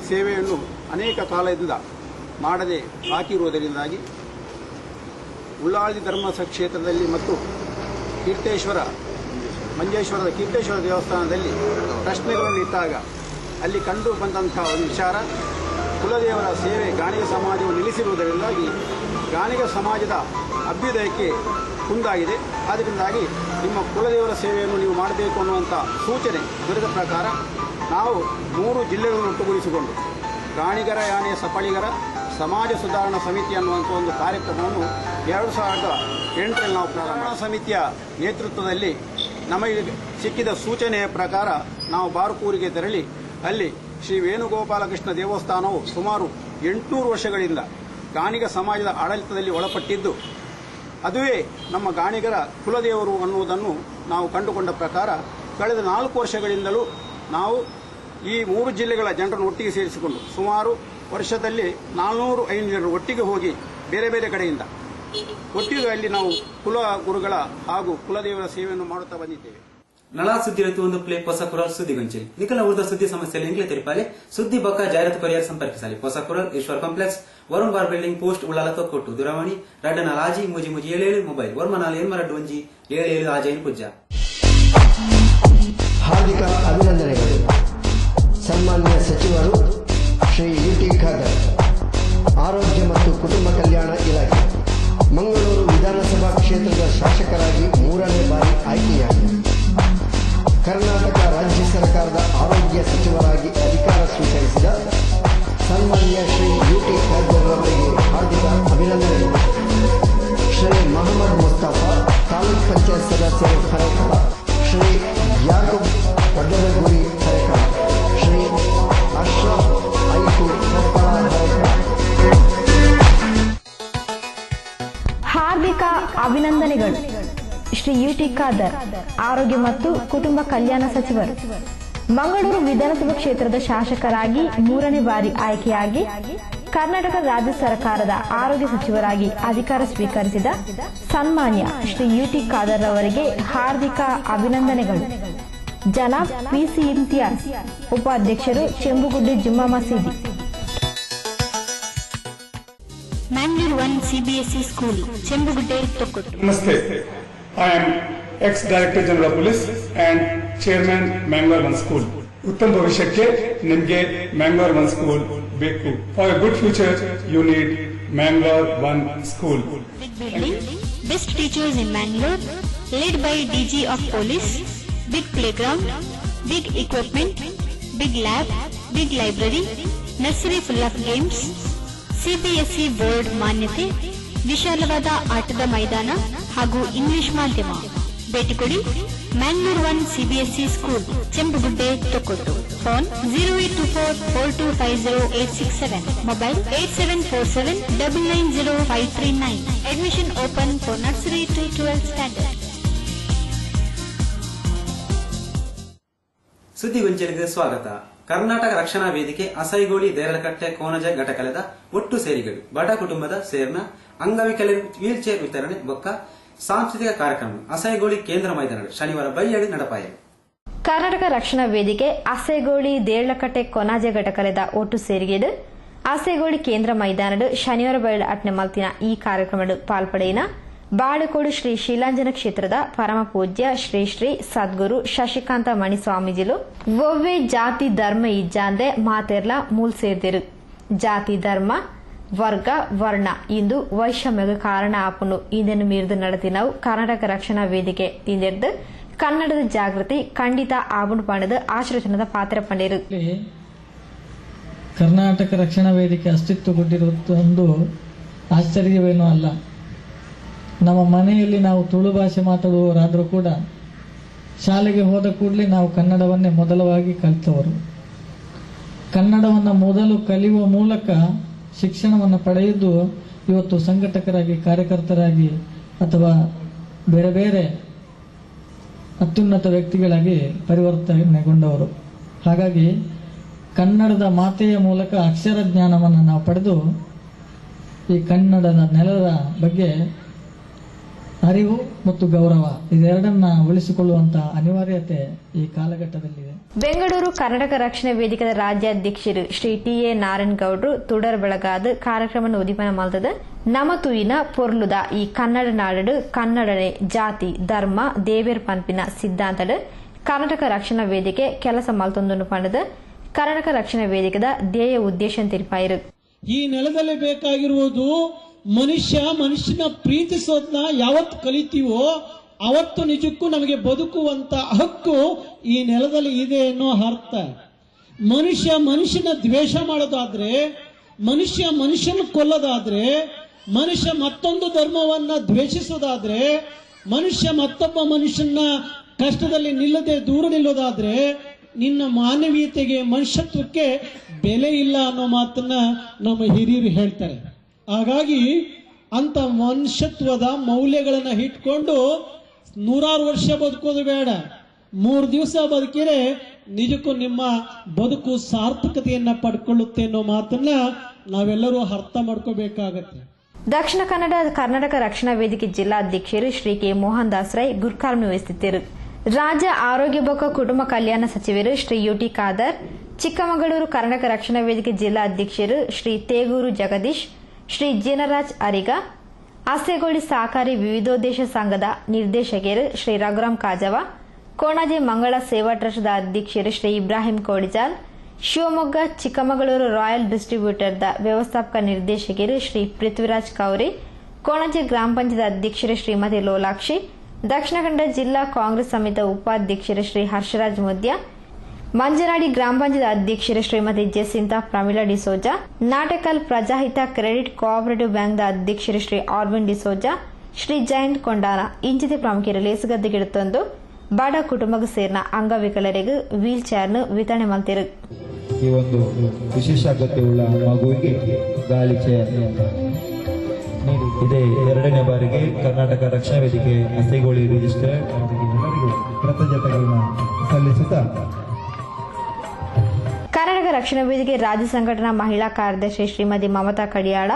ಸೇವೆಯನ್ನು ಅನೇಕ ಕಾಲದಿಂದ ಮಾಡದೆ ಹಾಕಿರುವುದರಿಂದಾಗಿ ಉಳ್ಳಾಳಿ ಧರ್ಮ ಕ್ಷೇತ್ರದಲ್ಲಿ ಮತ್ತು ಮಂಜೇಶ್ವರದ ಕೀರ್ತೇಶ್ವರ ದೇವಸ್ಥಾನದಲ್ಲಿ ಪ್ರಶ್ನೆಗಳನ್ನು ಇಟ್ಟಾಗ ಅಲ್ಲಿ ಕಂಡು ಬಂದಂತಹ ಒಂದು ವಿಚಾರ, ಕುಲದೇವರ ಸೇವೆ ಗಾಣಿಗ ಸಮಾಜವು ನಿಲ್ಲಿಸಿರುವುದರಿಂದಾಗಿ ಗಾಣಿಗ ಸಮಾಜದ ಅಭ್ಯುದಯಕ್ಕೆ ಕುಂದಾಗಿದೆ. ಆದ್ದರಿಂದಾಗಿ ನಿಮ್ಮ ಕುಲದೇವರ ಸೇವೆಯನ್ನು ನೀವು ಮಾಡಬೇಕು ಅನ್ನುವಂಥ ಸೂಚನೆ ದೊರೆತ ಪ್ರಕಾರ ನಾವು 3 ಜಿಲ್ಲೆಗಳನ್ನು ಒಟ್ಟುಗೂಡಿಸಿಕೊಂಡು ಗಾಣಿಗರ ಯಾನೆಯ ಸಫಳಿಗರ ಸಮಾಜ ಸುಧಾರಣಾ ಸಮಿತಿ ಅನ್ನುವಂಥ ಒಂದು ಕಾರ್ಯಕ್ರಮವನ್ನು 2008ರಲ್ಲಿ ನಾವು ಪ್ರಾರಂಭ ಸಮಿತಿಯ ನೇತೃತ್ವದಲ್ಲಿ ನಮಗೆ ಸಿಕ್ಕಿದ ಸೂಚನೆಯ ಪ್ರಕಾರ ನಾವು ಬಾರ್ಕೂರಿಗೆ ತೆರಳಿ ಅಲ್ಲಿ ಶ್ರೀ ವೇಣುಗೋಪಾಲಕೃಷ್ಣ ದೇವಸ್ಥಾನವು ಸುಮಾರು 800 ವರ್ಷಗಳಿಂದ ಗಾಣಿಗ ಸಮಾಜದ ಆಡಳಿತದಲ್ಲಿ ಒಳಪಟ್ಟಿದ್ದು, ಅದುವೇ ನಮ್ಮ ಗಾಣಿಗರ ಕುಲದೇವರು ಅನ್ನುವುದನ್ನು ನಾವು ಕಂಡುಕೊಂಡ ಪ್ರಕಾರ ಕಳೆದ 4 ವರ್ಷಗಳಿಂದಲೂ ನಾವು ಈ 3 ಜಿಲ್ಲೆಗಳ ಜನರನ್ನು ಒಟ್ಟಿಗೆ ಸೇರಿಸಿಕೊಂಡು ಸುಮಾರು ವರ್ಷದಲ್ಲಿ 400-500 ಜನರು ಒಟ್ಟಿಗೆ ಹೋಗಿ ಬೇರೆ ಬೇರೆ ಕಡೆಯಿಂದ ಒಟ್ಟಿಗೆ ಅಲ್ಲಿ ನಾವು ಕುಲ ಗುರುಗಳ ಹಾಗೂ ಕುಲದೇವರ ಸೇವೆಯನ್ನು ಮಾಡುತ್ತಾ ಬಂದಿದ್ದೇವೆ. ನಳಾ ಸುದ್ದಿ ರತ್ತು ಒಂದು ಪ್ಲೇ ಹೊಸ ಕುರಲ್ ಸುದ್ದಿ ಗೊಂಚಲಿ ನಿಖಲ ಉಳಿದ ಸುದ್ದಿ ಸಮಸ್ಯೆ ಎಂಗ್ಲೆ ತೆರಿಪಾಲೆ ಸುದ್ದಿ ಬಕ್ಕ ಜಾಹೀರಾತು ಪರಿಹಾರ ಸಂಪರ್ಕಿಸಲಿ. ಹೊಸ ಕುರಲ್ Eshwar complex Varun bar building post Ullal Thokkottu ದೂರವಾಣಿ 2 ಮುಜಿ 77 ಮೊಬೈಲ್ ವರ್ಮನಾಲ್ 8 77 ಆಜೈನ್ ಪೂಜಾ. ಹಾರ್ದಿಕ ಅಭಿನಂದನೆಗಳು. ಸನ್ಮಾನ್ಯ ಸಚಿವರು ಶ್ರೀ ಯುಟಿ ಖಾದರ್, ಆರೋಗ್ಯ ಮತ್ತು ಕುಟುಂಬ ಕಲ್ಯಾಣ ಇಲಾಖೆ, ಮಂಗಳೂರು ವಿಧಾನಸಭಾ ಕ್ಷೇತ್ರದ ಶಾಸಕರಾಗಿ 3ನೇ ಬಾರಿ ಆಯ್ಕೆಯಾಗಿದೆ. ಕರ್ನಾಟಕ ರಾಜ್ಯ ಸರ್ಕಾರದ ಆರೋಗ್ಯ ಸಚಿವರಾಗಿ ಅಧಿಕಾರ ಸ್ವೀಕರಿಸಿದ ಸನ್ಮಾನ್ಯ ಶ್ರೀ ಯುಟಿ ಖಾದರ್ ಅವರಿಗೆ ಹಾರ್ದಿಕ ಅಭಿನಂದನೆಗಳು. ಶ್ರೀ ಮೊಹಮ್ಮದ್ ಮುಸ್ತಫಾ, ತಾಲೂಕ್ ಪಂಚಾಯತ್ ಸದಸ್ಯರು ಹರೇಕಳ, ಶ್ರೀ ಯಾಕೂಬ್ ಒಡ್ಡದಗುರಿ ಹರೇಕಳ, ಶ್ರೀ ಅಶ್ರಫ್ ಐಕು ಕೊಪ್ಪಳ ಹರೇಕಳ. ಹಾರ್ದಿಕ ಅಭಿನಂದನೆಗಳು. ಶ್ರೀ ಯುಟಿ ಖಾದರ್, ಆರೋಗ್ಯ ಮತ್ತು ಕುಟುಂಬ ಕಲ್ಯಾಣ ಸಚಿವರು, ಮಂಗಳೂರು ವಿಧಾನಸಭಾ ಕ್ಷೇತ್ರದ ಶಾಸಕರಾಗಿ 3ನೇ ಬಾರಿ ಆಯ್ಕೆಯಾಗಿ ಕರ್ನಾಟಕ ರಾಜ್ಯ ಸರ್ಕಾರದ ಆರೋಗ್ಯ ಸಚಿವರಾಗಿ ಅಧಿಕಾರ ಸ್ವೀಕರಿಸಿದ ಸನ್ಮಾನ್ಯ ಶ್ರೀ ಯುಟಿ ಖಾದರ್ ಅವರಿಗೆ ಹಾರ್ದಿಕ ಅಭಿನಂದನೆಗಳು. ಜನಾಬ್ ಪಿಸಿ ಇಮ್ತಿಯಾಜ್, ಉಪಾಧ್ಯಕ್ಷರು, ಚೆಂಬುಗುಡ್ಡೆ ಜುಮ್ಮಾ ಮಸೀದಿ. Mangalore 1 CBSE School, Chembugudde, Tokkottu. Namaste. I am ex-Director General of Police and Chairman Mangalore 1 School. ಉತ್ತಮ ಭವಿಷ್ಯಕ್ಕೆ ನಿಮಗೆ Mangalore 1 School ಬೇಕು. For a good future, you need Mangalore 1 School. Big building, best teachers in Mangalore, led by DG of Police, big playground, big equipment, big lab, big library, nursery full of games, CBSE board ಮಾನ್ಯತೆ, ವಿಶಾಲವಾದ ಆಟದ ಮೈದಾನ ಹಾಗೂ English ಮಾಧ್ಯಮ. ಭೇಟಿ ಕೊಡಿ Mangalore 1 CBSE school, Chembugudde, Thokkottu. Phone 0824250867, mobile 8747990539. Admission open for nursery to 12th standard. ಸುದ್ದಿ ಗೊಂಚಲಿಗೆ ಸ್ವಾಗತ. ಕರ್ನಾಟಕ ರಕ್ಷಣಾ ವೇದಿಕೆ ಅಸೈಗೋಳಿ ದೇರಳಕಟ್ಟೆ ಕೋನಜ ಘಟಕಲದ ಒಟ್ಟು ಸೇರಿಗಳು ಬಡ ಕುಟುಂಬದ ಸೇರ್ನ ಅಂಗವಿಕಲರಿಗೆ ವೀಲ್ ಚೇರ್ ವಿತರಣೆ ಬೊಕ್ಕ ಸಾಂಸ್ಕೃತಿಕ ಕಾರ್ಯಕ್ರಮ ಅಸೈಗೋಳಿ ಕೇಂದ್ರ ಮೈದಾನ ಶನಿವಾರ ಬೈಯಡಿ ನಡಪಾಯ. ಕರ್ನಾಟಕ ರಕ್ಷಣಾ ವೇದಿಕೆ ಅಸೈಗೋಳಿ ದೇರಳಕಟ್ಟೆ ಕೊನಾಜೆ ಘಟಕಲದ ಒಟ್ಟು ಸೇರಿಗೆಡು ಅಸೈಗೋಳಿ ಕೇಂದ್ರ ಮೈದಾನಡು ಶನಿವಾರ ಬೈಯಡು ಅಟ್ನೆ ಮಲ್ತಿನ ಈ ಕಾರ್ಯಕ್ರಮಡು ಪಾಲ್ಪಡೆಯಿನ ಬಾಳುಕೋಡು ಶ್ರೀ ಶೀಲಾಂಜನ ಕ್ಷೇತ್ರದ ಪರಮ ಪೂಜ್ಯ ಶ್ರೀ ಶ್ರೀ ಸದ್ಗುರು ಶಶಿಕಾಂತ ಮಣಿ ಸ್ವಾಮೀಜಿಲು ಒವ್ವೆ ಜಾತಿ ಧರ್ಮ ಇಜ್ಜಾಂದೆ ಮಾತೆರ್ಲ ಮೂಲ್ ಸೇರ್ದಿರು. ಜಾತಿ ಧರ್ಮ ವರ್ಗ ವರ್ಣ ಇಂದು ವೈಷಮ್ಯಗ ಕಾರಣ ಆಪುನು ಇಂದನ್ನು ಮೀರಿದು ನಡೆದಿನವು ಕರ್ನಾಟಕ ರಕ್ಷಣಾ ವೇದಿಕೆ ಇಂದೆರ್ದು ಕನ್ನಡದ ಜಾಗೃತಿ ಖಂಡಿತ ಆಗುಣ್ ಪಣದ ಆಶ್ರಚನದ ಪಾತ್ರ ಪಂಡಿರು. ಕರ್ನಾಟಕ ರಕ್ಷಣಾ ವೇದಿಕೆ ಅಸ್ತಿತ್ವಗೊಂಡಿರುವುದೊಂದು ಆಶ್ಚರ್ಯವೇನೂ ಅಲ್ಲ. ನಮ್ಮ ಮನೆಯಲ್ಲಿ ನಾವು ತುಳು ಭಾಷೆ ಮಾತಾಡುವವರಾದರೂ ಕೂಡ ಶಾಲೆಗೆ ಹೋದ ಕೂಡಲೇ ನಾವು ಕನ್ನಡವನ್ನೇ ಮೊದಲವಾಗಿ ಕಲಿತವರು. ಕನ್ನಡವನ್ನು ಮೊದಲು ಕಲಿಯುವ ಮೂಲಕ ಶಿಕ್ಷಣವನ್ನು ಪಡೆಯುವುದು ಇವತ್ತು ಸಂಘಟಕರಾಗಿ, ಕಾರ್ಯಕರ್ತರಾಗಿ ಅಥವಾ ಬೇರೆ ಬೇರೆ ಅತ್ಯುನ್ನತ ವ್ಯಕ್ತಿಗಳಾಗಿ ಪರಿವರ್ತನೆಗೊಂಡವರು. ಹಾಗಾಗಿ ಕನ್ನಡದ ಮಾತೆಯ ಮೂಲಕ ಅಕ್ಷರ ಜ್ಞಾನವನ್ನು ನಾವು ಪಡೆದು ಈ ಕನ್ನಡದ ನೆಲದ ಬಗ್ಗೆ ಅರಿವು ಮತ್ತು ಗೌರವ ಇದೆರಡನ್ನ ಉಳಿಸಿಕೊಳ್ಳುವಂತ ಅನಿವಾರ್ಯತೆ ಈ ಕಾಲಘಟ್ಟದಲ್ಲಿದೆ. ಬೆಂಗಳೂರು ಕರ್ನಾಟಕ ರಕ್ಷಣಾ ವೇದಿಕೆಯ ರಾಜ್ಯಾಧ್ಯಕ್ಷರು ಶ್ರೀ ಟಿ.ಎ. ನಾರಾಯಣಗೌಡರು ತುಡರ್ ಬೆಳಗಾದ ಕಾರ್ಯಕ್ರಮ ಉದ್ದೀಪನ ಮಾಡಿದ ನಮ್ಮ ತೂಯಿನ ಪೊರ್ಲುದ ಈ ಕನ್ನಡ ನಾಡು ಕನ್ನಡನೆ ಜಾತಿ ಧರ್ಮ ದೇವೇರ್ ಪಂಪಿನ ಸಿದ್ಧಾಂತದ ಕರ್ನಾಟಕ ರಕ್ಷಣಾ ವೇದಿಕೆ ಕೆಲಸ ಮಲ್ತೊಂದು ಪಂಡದ ಕರ್ನಾಟಕ ರಕ್ಷಣಾ ವೇದಿಕೆದ ಧ್ಯೇಯ ಉದ್ದೇಶ ತಿಳಿಪಾಯಿರು. ಈ ನೆಲದಲ್ಲಿ ಬೇಕಾಗಿರುವುದು ಮನುಷ್ಯನ ಪ್ರೀತಿಸೋದನ್ನ ಯಾವತ್ತು ಕಲಿತೀವೋ ಅವತ್ತು ನಿಜಕ್ಕೂ ನಮಗೆ ಬದುಕುವಂತ ಹಕ್ಕು ಈ ನೆಲದಲ್ಲಿ ಇದೆ ಅನ್ನೋ ಅರ್ಥ. ಮನುಷ್ಯನ ದ್ವೇಷ ಮಾಡೋದಾದ್ರೆ, ಮನುಷ್ಯನ ಕೊಲ್ಲೋದಾದ್ರೆ, ಮನುಷ್ಯ ಮತ್ತೊಂದು ಧರ್ಮವನ್ನ ದ್ವೇಷಿಸೋದಾದ್ರೆ, ಮನುಷ್ಯ ಮತ್ತೊಬ್ಬ ಮನುಷ್ಯನ ಕಷ್ಟದಲ್ಲಿ ನಿಲ್ಲದೆ ದೂರ ನಿಲ್ಲೋದಾದ್ರೆ ನಿನ್ನ ಮಾನವೀಯತೆಗೆ ಮನುಷ್ಯತ್ವಕ್ಕೆ ಬೆಲೆ ಇಲ್ಲ ಅನ್ನೋ ಮಾತನ್ನ ನಮ್ಮ ಹಿರಿಯರು ಹೇಳ್ತಾರೆ. ಹಾಗಾಗಿ ಅಂತ ಮನುಷ್ಯತ್ವದ ಮೌಲ್ಯಗಳನ್ನ ಇಟ್ಕೊಂಡು 100 ವರ್ಷ ಬದುಕೋದು ಬೇಡ, 3 ದಿವಸ ಬದುಕಿರೆ ನಿಜಕ್ಕೂ ನಿಮ್ಮ ಬದುಕು ಸಾರ್ಥಕತೆಯನ್ನ ಪಡ್ಕೊಳ್ಳುತ್ತೆ ಅನ್ನೋ ಮಾತನ್ನ ನಾವೆಲ್ಲರೂ ಅರ್ಥ ಮಾಡ್ಕೋಬೇಕಾಗತ್ತೆ. ದಕ್ಷಿಣ ಕನ್ನಡ ಕರ್ನಾಟಕ ರಕ್ಷಣಾ ವೇದಿಕೆ ಜಿಲ್ಲಾಧ್ಯಕ್ಷರು ಶ್ರೀ ಕೆ. ಮೋಹನ್ ದಾಸ್ ರೈ ಗುರ್ಕಾರ್ಮಿ ವಹಿಸುತ್ತಿದ್ದರು. ರಾಜ್ಯ ಆರೋಗ್ಯ ಮತ್ತು ಕುಟುಂಬ ಕಲ್ಯಾಣ ಸಚಿವರು ಶ್ರೀ ಯುಟಿ ಖಾದರ್, ಚಿಕ್ಕಮಗಳೂರು ಕರ್ನಾಟಕ ರಕ್ಷಣಾ ವೇದಿಕೆ ಜಿಲ್ಲಾಧ್ಯಕ್ಷರು ಶ್ರೀ ತೇಗೂರು ಜಗದೀಶ್, ಶ್ರೀ ಜಿನರಾಜ್ ಅರಿಗ, ಆಸೆಗೋಳಿ ಸಹಕಾರಿ ವಿವಿಧೋದ್ದೇಶ ಸಂಘದ ನಿರ್ದೇಶಕರು ಶ್ರೀ ರಘುರಾಮ್ ಕಾಜವ, ಕೋಣಾಜೆ ಮಂಗಳ ಸೇವಾ ಟ್ರಸ್ಟ್ದ ಅಧ್ಯಕ್ಷರು ಶ್ರೀ ಇಬ್ರಾಹಿಂ ಕೋಡಿಜಾಲ್, ಶಿವಮೊಗ್ಗ ಚಿಕ್ಕಮಗಳೂರು ರಾಯಲ್ ಡಿಸ್ಟ್ರಿಬ್ಯೂಟರ್ದ ವ್ಯವಸ್ಥಾಪಕ ನಿರ್ದೇಶಕರು ಶ್ರೀ ಪೃಥ್ವಿರಾಜ್ ಕೌರಿ, ಕೋಣಾಜೆ ಗ್ರಾಮ ಪಂಚಾಯತ್ ಅಧ್ಯಕ್ಷರು ಶ್ರೀಮತಿ ಲೋಲಾಕ್ಷಿ, ದಕ್ಷಿಣ ಕನ್ನಡ ಜಿಲ್ಲಾ ಕಾಂಗ್ರೆಸ್ ಸಮಿತಿ ಉಪಾಧ್ಯಕ್ಷರು ಶ್ರೀ ಹರ್ಷರಾಜ್ ಮುದ್ಯ, ಮಂಜನಾಡಿ ಗ್ರಾಮ ಪಂಚಾಯತ್ ಅಧ್ಯಕ್ಷರು Shrimati Jacintha Pramila D'Souza, Natekal Prajahita credit cooperative ಬ್ಯಾಂಕ್ದ ಅಧ್ಯಕ್ಷರು ಶ್ರೀ ಆರ್ವಿನ್ ಡಿಸೋಜಾ, ಶ್ರೀ ಜಯಂತ್ ಕೊಂಡಾನ ಇಂಚಿತೆ ಪ್ರಮುಖರು ಲೇಸುಗದ್ದೆಗಿಡುತ್ತೊಂದು ಬಡ ಕುಟುಂಬಕ್ಕೆ ಸೇರಿನ ಅಂಗವಿಕಲರಿಗೂ ವೀಲ್ ಚೇರ್ನು ವಿತರಣೆ ಮಾಡ್ತಿರು. ಈ ಒಂದು ವಿಶೇಷ ಅಗತ್ಯವುಳ್ಳ ಮಗುವಿಗೆ ಗಾಳಿ ಚೇರ್ ಇದೇ 2ನೇ ಬಾರಿಗೆ ಕರ್ನಾಟಕ ರಕ್ಷಣಾ ವೇದಿಕೆ ಹಸೆಗೋಳಿ ರಿಜಿಸ್ಟರ್ ಎಲ್ಲರಿಗೂ ಕೃತಜ್ಞತೆಗಳನ್ನು ಸಲ್ಲಿಸುತ್ತಾ ಕರ್ನಾಟಕ ರಕ್ಷಣಾ ವೇದಿಕೆ ರಾಜ್ಯ ಸಂಘಟನಾ ಮಹಿಳಾ ಕಾರ್ಯದರ್ಶಿ ಶ್ರೀಮತಿ ಮಮತಾ ಕಡಿಯಾಳ,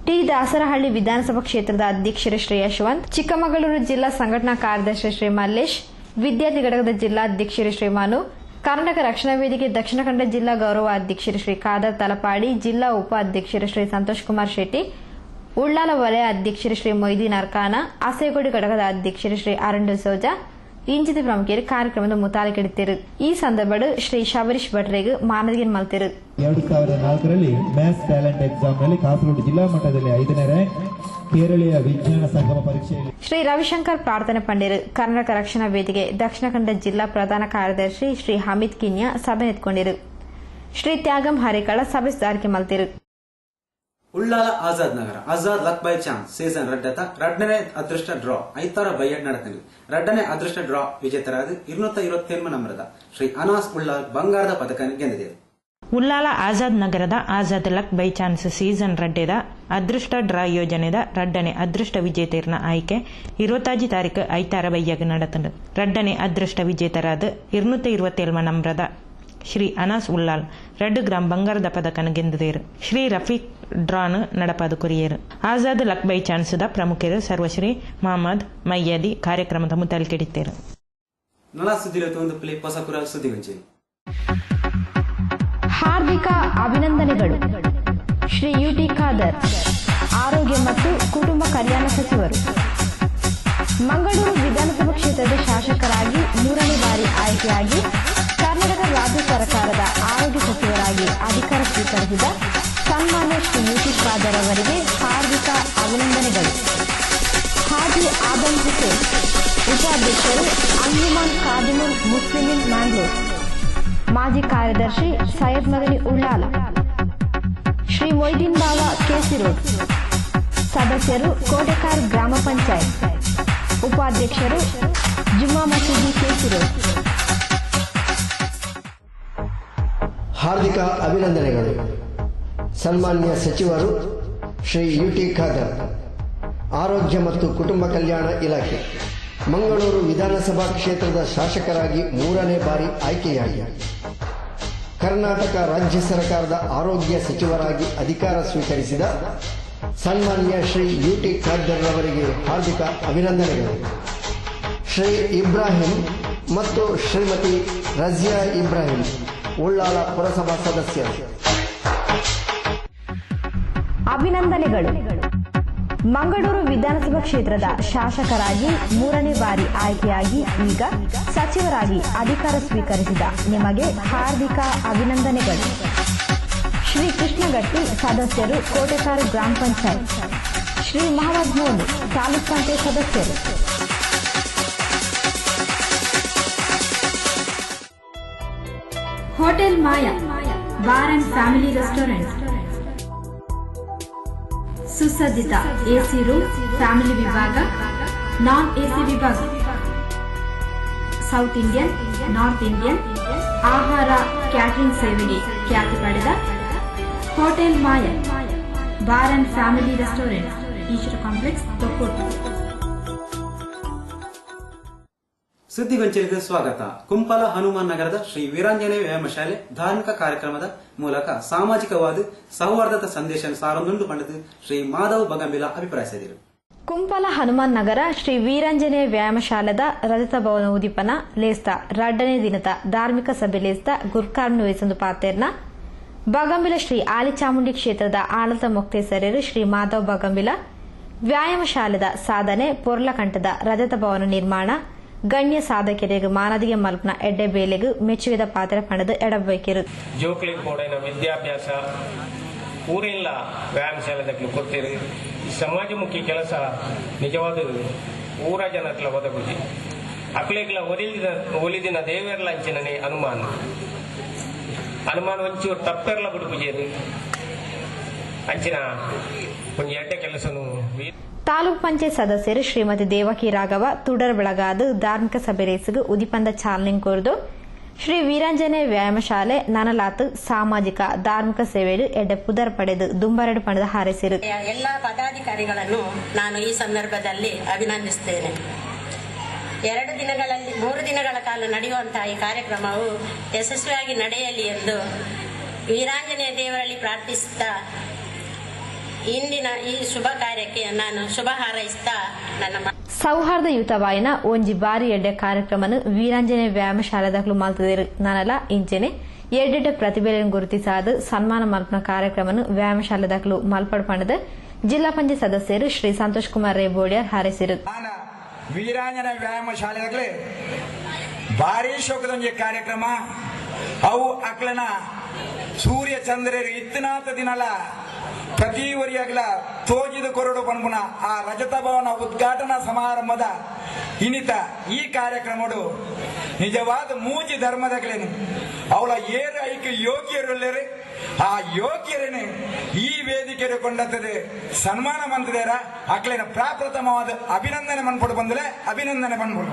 ಟಿ. ದಾಸರಹಳ್ಳಿ ವಿಧಾನಸಭಾ ಕ್ಷೇತ್ರದ ಅಧ್ಯಕ್ಷರು ಶ್ರೀ ಯಶವಂತ್, ಚಿಕ್ಕಮಗಳೂರು ಜಿಲ್ಲಾ ಸಂಘಟನಾ ಕಾರ್ಯದರ್ಶಿ ಶ್ರೀ ಮಲ್ಲೇಶ್, ವಿದ್ಯಾರ್ಥಿ ಘಟಕದ ಜಿಲ್ಲಾಧ್ಯಕ್ಷರು ಶ್ರೀ ಮನು, ಕರ್ನಾಟಕ ರಕ್ಷಣಾ ವೇದಿಕೆ ದಕ್ಷಿಣ ಕನ್ನಡ ಜಿಲ್ಲಾ ಗೌರವ ಅಧ್ಯಕ್ಷರು ಶ್ರೀ ಖಾದರ್ ತಲಪಾಡಿ, ಜಿಲ್ಲಾ ಉಪಾಧ್ಯಕ್ಷರು ಶ್ರೀ ಸಂತೋಷ್ ಕುಮಾರ್ ಶೆಟ್ಟಿ, ಉಳ್ಳಾಲ ವಲಯ ಅಧ್ಯಕ್ಷರು ಶ್ರೀ ಮೊಯ್ದೀನ್ ಅರ್ಕಾನ, ಆಸೆಗೋಡಿ ಘಟಕದ ಅಧ್ಯಕ್ಷರು ಶ್ರೀ ಅರುಣ್ ಡಿಸೋಜಾ ಇಂಚಿತ ಪ್ರಮುಖರು ಕಾರ್ಯಕ್ರಮದ ಮುತಾಲಿಕೆಡುತ್ತಿರು. ಈ ಸಂದರ್ಭ ಶ್ರೀ ಶಬರೀಶ್ ಭಟ್ರಿಗೆ ಮಾನದಿಗೆ ಮಲ್ತಿರು. 2004ರಲ್ಲಿ ಮ್ಯಾಥ್ಸ್ ಟ್ಯಾಲೆಂಟ್ ಎಕ್ಸಾಮ್ ನಲ್ಲಿ ಕಾಸರಗೋಡು ಜಿಲ್ಲಾ ಮಟ್ಟದಲ್ಲಿ 5ನೇ ರ್ಯಾಂಕ್, ಕೇರಳೀಯ ವಿಜ್ಞಾನ ಸಂಗಮ ಪರೀಕ್ಷೆಯಲ್ಲಿ ಶ್ರೀ ರವಿಶಂಕರ್ ಪ್ರಾರ್ಥನೆ ಪಂಡಿರು. ಕರ್ನಾಟಕ ರಕ್ಷಣಾ ವೇದಿಕೆ ದಕ್ಷಿಣ ಕನ್ನಡ ಜಿಲ್ಲಾ ಪ್ರಧಾನ ಕಾರ್ಯದರ್ಶಿ ಶ್ರೀ ಹಮೀದ್ ಕಿನ್ಯಾ ಸಭೆ ನೆತ್ಕೊಂಡಿರು. ಶ್ರೀ ತ್ಯಾಗಂ ಹರಿಕಳ ಸಭೆ ಸುಧಾರಿಕೆ ಮಲ್ತಿರು. Ullal Azad Nagar Azad luck by chance season 2ನೇ ಅದೃಷ್ಟ ಡ್ರಾ ಐತಾರ ಬೈಯಡ್ ನಡೆದಿದೆ. 2ನೇ ಅದೃಷ್ಟ ಡ್ರಾ ವಿಜೇತರಾದ 228 ನಂಬರದ ಶ್ರೀ ಅನಾಸ್ ಉಳ್ಳಾಲ್ ಬಂಗಾರದ ಪದಕ ಗೆದ್ದಿದೆ. ಉಳ್ಳಾಲ ಆಜಾದ್ ನಗರದ Azad luck by chance season 2ದ ಅದೃಷ್ಟ ಡ್ರಾ ಯೋಜನೆದ 2ನೇ ಅದೃಷ್ಟ ವಿಜೇತರನ ಆಯ್ಕೆ 25 ತಾರೀಕು ಐತಾರ ಬೈಯಾಗ ನಡೆತಂದು. 2ನೇ ಅದೃಷ್ಟ ವಿಜೇತರಾದ 227 ನಂಬರದ ಶ್ರೀ ಅನಾಸ್ ಉಳ್ಳಾಲ್ 2 ಗ್ರಾಂ ಬಂಗಾರದ ಪದಕನ ಗೆದ್ದಿದ್ದೇರು. ಶ್ರೀ ರಫೀಕ್ ಡ್ರಾನ್ ನಡಪಾದ ಕುರಿಯರು. ಆಜಾದ್ ಲಕ್ ಬೈ ಚಾನ್ಸ್ದ ಪ್ರಮುಖರು ಸರ್ವಶ್ರೀ ಮಹಮ್ಮದ್ ಮಯ್ಯದಿ ಕಾರ್ಯಕ್ರಮದ ಮುತಾಲಿಕೆಡಿತ್ತೇರು. ಹಾರ್ದಿಕ ಅಭಿನಂದನೆಗಳು. ಶ್ರೀ ಯುಟಿ ಖಾದರ್, ಆರೋಗ್ಯ ಮತ್ತು ಕುಟುಂಬ ಕಲ್ಯಾಣ ಸಚಿವರು. ಮಂಗಳೂರು ವಿಧಾನಸಭಾ ಕ್ಷೇತ್ರದ ಶಾಸಕರಾಗಿ 3ನೇ ಬಾರಿ ಆಯ್ಕೆಯಾಗಿ ಕರ್ನಾಟಕ ರಾಜ್ಯ ಸರ್ಕಾರದ ಆರೋಗ್ಯ ಸಚಿವರಾಗಿ ಅಧಿಕಾರ ಸ್ವೀಕರಿಸಿದ ಸನ್ಮಾನ್ಯ ಶ್ರೀ ಯುಟಿ ಖಾದರ್ ಅವರಿಗೆ ಹಾರ್ದಿಕ ಅಭಿನಂದನೆಗಳು. ಹಾಜಿ ಆದಮ್ ಹುಸೇನ್, ಉಪಾಧ್ಯಕ್ಷರು ಅಂಜುಮನ್ ಖಾದಿಮುಲ್ ಮುಸ್ಲಿಮಿನ್ ಮ್ಯಾಂಗ್ಳೂರ್. ಮಾಜಿ ಕಾರ್ಯದರ್ಶಿ ಸೈಯದ್ ಮದನಿ ಉಳ್ಳಾಲ, ಶ್ರೀ ಮೊಯ್ದೀನ್ ಬಾವಾ ಕೆಸಿ ರೋಡ್. ಸದಸ್ಯರು ಕೋಟೆಕಾರ್ ಗ್ರಾಮ ಪಂಚಾಯತ್. ಉಪಾಧ್ಯಕ್ಷರು ಜುಮ್ಮಾ ಮಸೀದಿ ಕೆಸಿ ರೋಡ್. ಹಾರ್ದಿಕ ಅಭಿನಂದನೆಗಳು. ಸನ್ಮಾನ್ಯ ಸಚಿವರು ಶ್ರೀ ಯುಟಿ ಖಾದರ್, ಆರೋಗ್ಯ ಮತ್ತು ಕುಟುಂಬ ಕಲ್ಯಾಣ ಇಲಾಖೆ, ಮಂಗಳೂರು ವಿಧಾನಸಭಾ ಕ್ಷೇತ್ರದ ಶಾಸಕರಾಗಿ 3ನೇ ಬಾರಿ ಆಯ್ಕೆಯಾಗಿ ಕರ್ನಾಟಕ ರಾಜ್ಯ ಸರ್ಕಾರದ ಆರೋಗ್ಯ ಸಚಿವರಾಗಿ ಅಧಿಕಾರ ಸ್ವೀಕರಿಸಿದ ಸನ್ಮಾನ್ಯ ಶ್ರೀ UT ಖಾದರ್ ಅವರಿಗೆ ಹಾರ್ದಿಕ ಅಭಿನಂದನೆಗಳು. ಶ್ರೀ ಇಬ್ರಾಹಿಂ ಮತ್ತು ಶ್ರೀಮತಿ ರಜಿಯಾ ಇಬ್ರಾಹಿಂ, ಉಳ್ಳಾಲ ಪುರಸಭಾ ಸದಸ್ಯರು. ಅಭಿನಂದನೆಗಳು. ಮಂಗಳೂರು ವಿಧಾನಸಭಾ ಕ್ಷೇತ್ರದ ಶಾಸಕರಾಗಿ 3ನೇ ಬಾರಿ ಆಯ್ಕೆಯಾಗಿ ಈಗ ಸಚಿವರಾಗಿ ಅಧಿಕಾರ ಸ್ವೀಕರಿಸಿದ ನಿಮಗೆ ಹಾರ್ದಿಕ ಅಭಿನಂದನೆಗಳು. ಶ್ರೀ ಕೃಷ್ಣಗಟ್ಟಿ, ಸದಸ್ಯರು, ಕೋಟೆಕಾರು ಗ್ರಾಮ ಪಂಚಾಯತ್. ಶ್ರೀ ಮಹಮ್ಮದ್ ಮೋನು, ತಾಲೂಕ್ ಪಂಚಾಯತ್ ಸದಸ್ಯರು. Hotel Maya bar and family restaurant, ಸುಸಜ್ಜಿತ ಎಸಿ ರೂಮ್, ಫ್ಯಾಮಿಲಿ ವಿಭಾಗ, ನಾನ್ ಎಸಿ ವಿಭಾಗ, ಸೌತ್ ಇಂಡಿಯನ್, ನಾರ್ತ್ ಇಂಡಿಯನ್ ಆಹಾರ ಕ್ಯಾಟರಿಂಗ್ ಸೇವೆಗೆ ಖ್ಯಾತಿ ಪಡೆದ hotel Maya bar and family restaurant, Eshwara complex, Thokkottu. ಸುದ್ದಿಗೊಂಚಲಿಗೆ ಸ್ವಾಗತ. ಕುಂಪಲ ಹನುಮಾನ್ ನಗರದ ಶ್ರೀ ವೀರಾಂಜನೇಯ ವ್ಯಾಯಾಮಶಾಲೆ ಧಾರ್ಮಿಕ ಕಾರ್ಯಕ್ರಮದ ಮೂಲಕ ಸಾಮಾಜಿಕವಾದ ಸೌಹಾರ್ದದ ಸಂದೇಶ ಸಾರೊಂದುಂಡು ಪಂಡದು ಶ್ರೀ ಮಾಧವ್ ಬಗಂಬಿಲ ಅಭಿಪ್ರಾಯಿಸಿದರು. ಕುಂಪಲ ಹನುಮಾನ್ ನಗರ ಶ್ರೀ ವೀರಾಂಜನೇಯ ವ್ಯಾಯಾಮಶಾಲೆದ ರಜತ ಭವನ ಉದಿಪನ ಲೇಸ್ತ 2ನೇ ದಿನದ ಧಾರ್ಮಿಕ ಸಭೆ ಲೇಸ್ತ ಗುರ್ಕಾರ್ನು ವೇಸಂದು ಪಾತೆರ್ನ ಬಗಂಬಿಲ ಶ್ರೀ ಆಲಿಚಾಮುಂಡಿ ಕ್ಷೇತ್ರದ ಆಡಳಿತ ಮೊಕ್ತೇಸರರು ಶ್ರೀ ಮಾಧವ್ ಬಗಂಬಿಲ ವ್ಯಾಯಾಮಶಾಲೆದ ಸಾಧನೆ ಪೊರ್ಲಕಂಠದ ರಜತ ಭವನ ನಿರ್ಮಾಣ ಗಣ್ಯ ಸಾಧಕರಿಗೆ ಮಾನದಿಗೆ ಮಲ್ಪನ ಎಡ್ಡೆ ಬೇಲೆಗೂ ಮೆಚ್ಚುಗೆದ ಪಾತ್ರ ಪಣದು ಎಡಬೈಕಿರು. ಜೋಕ್ಲಿ ಕೋಡೈನ ವಿದ್ಯಾಭ್ಯಾಸ ಊರಿಲ್ಲ ವ್ಯಾಯಾಮಶಾಲೆದಕ್ಕೆ ಕೊಡ್ತೀರಿ. ಸಮಾಜಮುಖಿ ಕೆಲಸ ನಿಜವಾದ ಊರ ಜನಕ್ಲ ಒದಗುದಿ ಅಕ್ಲೇಗ್ಲ ಒಲಿದಿನ ದೇವೇರ್ಲ ಅಂಚಿನನೆ ಅನುಮಾನ ಒಂಚೂರು ತಪ್ಪೆರ್ಲ ಬಿಡುಪುಜೇರಿ ಅಂಚಿನ ಒಂದು ಎಡ್ಡೆ ಕೆಲಸನು. ತಾಲೂಕ್ ಪಂಚಾಯತ್ ಸದಸ್ಯರು ಶ್ರೀಮತಿ ದೇವಕಿ ರಾಘವ ತುಡರ್ ಬೆಳಗಾದ ಧಾರ್ಮಿಕ ಸಭೆ ರೇಸಿಗೆ ಉದಿಪಂದ ಚಾಲನೆ ಕೋರಿದು ಶ್ರೀ ವೀರಾಂಜನೇಯ ವ್ಯಾಯಾಮಶಾಲೆ ನನಲಾತು ಸಾಮಾಜಿಕ ಧಾರ್ಮಿಕ ಸೇವೆಗಳು ಎಡ್ಡೆ ಪುದರ್ ಪಡೆದು ದುಂಬರೆಡು ಪಡೆದು ಹಾರೈಸಿರು. ಎಲ್ಲಾ ಪದಾಧಿಕಾರಿಗಳನ್ನು ನಾನು ಈ ಸಂದರ್ಭದಲ್ಲಿ ಅಭಿನಂದಿಸುತ್ತೇನೆ. 3 ದಿನಗಳ ಕಾಲ ನಡೆಯುವಂತಹ ಈ ಕಾರ್ಯಕ್ರಮವು ಯಶಸ್ವಿಯಾಗಿ ನಡೆಯಲಿ ಎಂದು ವೀರಾಂಜನೇಯ ದೇವರಲ್ಲಿ ಪ್ರಾರ್ಥಿಸುತ್ತಾ ಇಂದಿನ ಈ ಶುಭ ಕಾರ್ಯಕ್ಕೆ ನಾನು ಶುಭ ಹಾರೈಸುತ್ತಾ ನನ್ನ ಸೌಹಾರ್ದಯುತವಾಯಿನ ಒಂಜಿ ಬಾರಿ ಎಡ್ಡೆ ಕಾರ್ಯಕ್ರಮನು ವೀರಾಂಜನೇಯ ವ್ಯಾಯಾಮಶಾಲೆದಾಗಲು ಮಾಲ್ತದೇರು ನನಲ ಇಂಚೆನೆ ಎಡ್ಡೆಡ್ಡೆ ಪ್ರತಿಭೆಯನ್ನು ಗುರುತಿಸಾದ ಸನ್ಮಾನ ಮಲ್ಪನ ಕಾರ್ಯಕ್ರಮನು ವ್ಯಾಯಾಮಶಾಲೆದಾಗಲು ಮಲ್ಪಡ ಪಣದ ಜಿಲ್ಲಾ ಪಂಚಾಯತ್ ಸದಸ್ಯರು ಶ್ರೀ ಸಂತೋಷ್ ಕುಮಾರ್ ರೇಬೋಡಿಯರ್ ಹಾರೈಸಿರು. ವೀರಾಂಜನೇಯ ವ್ಯಾಯಾಮಶಾಲೆದಾಗಲೇ ಭಾರಿ ಶೋಕದೊಂಜಿ ಕಾರ್ಯಕ್ರಮ ಅವು ಅಕ್ಲನ ಸೂರ್ಯ ಚಂದ್ರರು ಇತ್ತನಾತ ದಿನಲ ಪ್ರತಿ ವರಿಯಾಗಲ ತೋಜಿದ ಕೊರಡು ಪನ್ಪುನ ಆ ರಜತ ಭವನ ಉದ್ಘಾಟನಾ ಸಮಾರಂಭದ ಇನಿತ ಈ ಕಾರ್ಯಕ್ರಮಡು ನಿಜವಾದ ಮೂಜಿ ಧರ್ಮದಗಳೇನು ಅವಳ ಏರು ಐಕ್ಯ ಯೋಗ್ಯರುಳ್ಳರು ಆ ಯೋಗ್ಯರೇನೆ ಈ ವೇದಿಕೆ ಕೊಂಡತ್ತದೆ ಸನ್ಮಾನ ಮಂತ್ರಿಯರ ಅಕ್ಲೇನ ಪ್ರಾಪ್ರಥಮವಾದ ಅಭಿನಂದನೆ ಮನ್ಪಡು ಬಂದಲೆ ಅಭಿನಂದನೆ ಮನ್ಪಡು.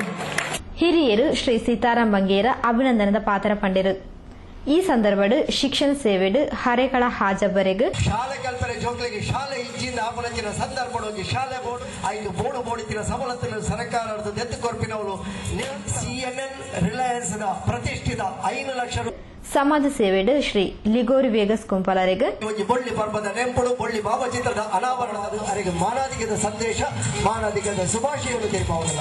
ಹಿರಿಯರು ಶ್ರೀ ಸೀತಾರಾಮ್ ಬಂಗೇರ ಅಭಿನಂದನದ ಪಾತ್ರ ಪಂಡಿರು. ಈ ಸಂದರ್ಭಡ್ ಶಿಕ್ಷಣ ಸೇವೆಡ್ ಹರೇಕಳ ಹಾಜಬ್ಬರೆಗ್ ಶಾಲೆ ಕಲ್ಪನೆ ಜೋಕ್ಲಿಗೆ ಶಾಲೆ ಇಜ್ಜಿಂದ ಆಪನಂಚಿನ ಸಂದರ್ಭ ಶಾಲೆ ಬೋರ್ಡ್ 5 ಬೋರ್ಡ್ ಬೋಡಿತಿನ ಸವಲತ್ತು ಸರ್ಕಾರದ ದತ್ತು ಕೊರ್ಪಿನವರು CNN ರಿಲಯನ್ಸ್ ಪ್ರತಿಷ್ಠಿತ 5 ಲಕ್ಷ ಸಮಾಜ ಸೇವೆಡ್ ಶ್ರೀ ಲಿಗೋರಿ ವೇಗಸ್ ಕುಂಪಲರೆಗ್ ಬೊಳ್ಳಿ ಪರ್ವದ ನೆಂಪುಡು ಬೊಳ್ಳಿ ಭಾವಚಿತ್ರದ ಅನಾವರಣದ ಅವರಿಗೆ ಮಾನವಿಕದ ಸಂದೇಶ ಮಾನವಿಕದ ಶುಭಾಶಯವನ್ನು ತಿಳಿಸಬಹುದು.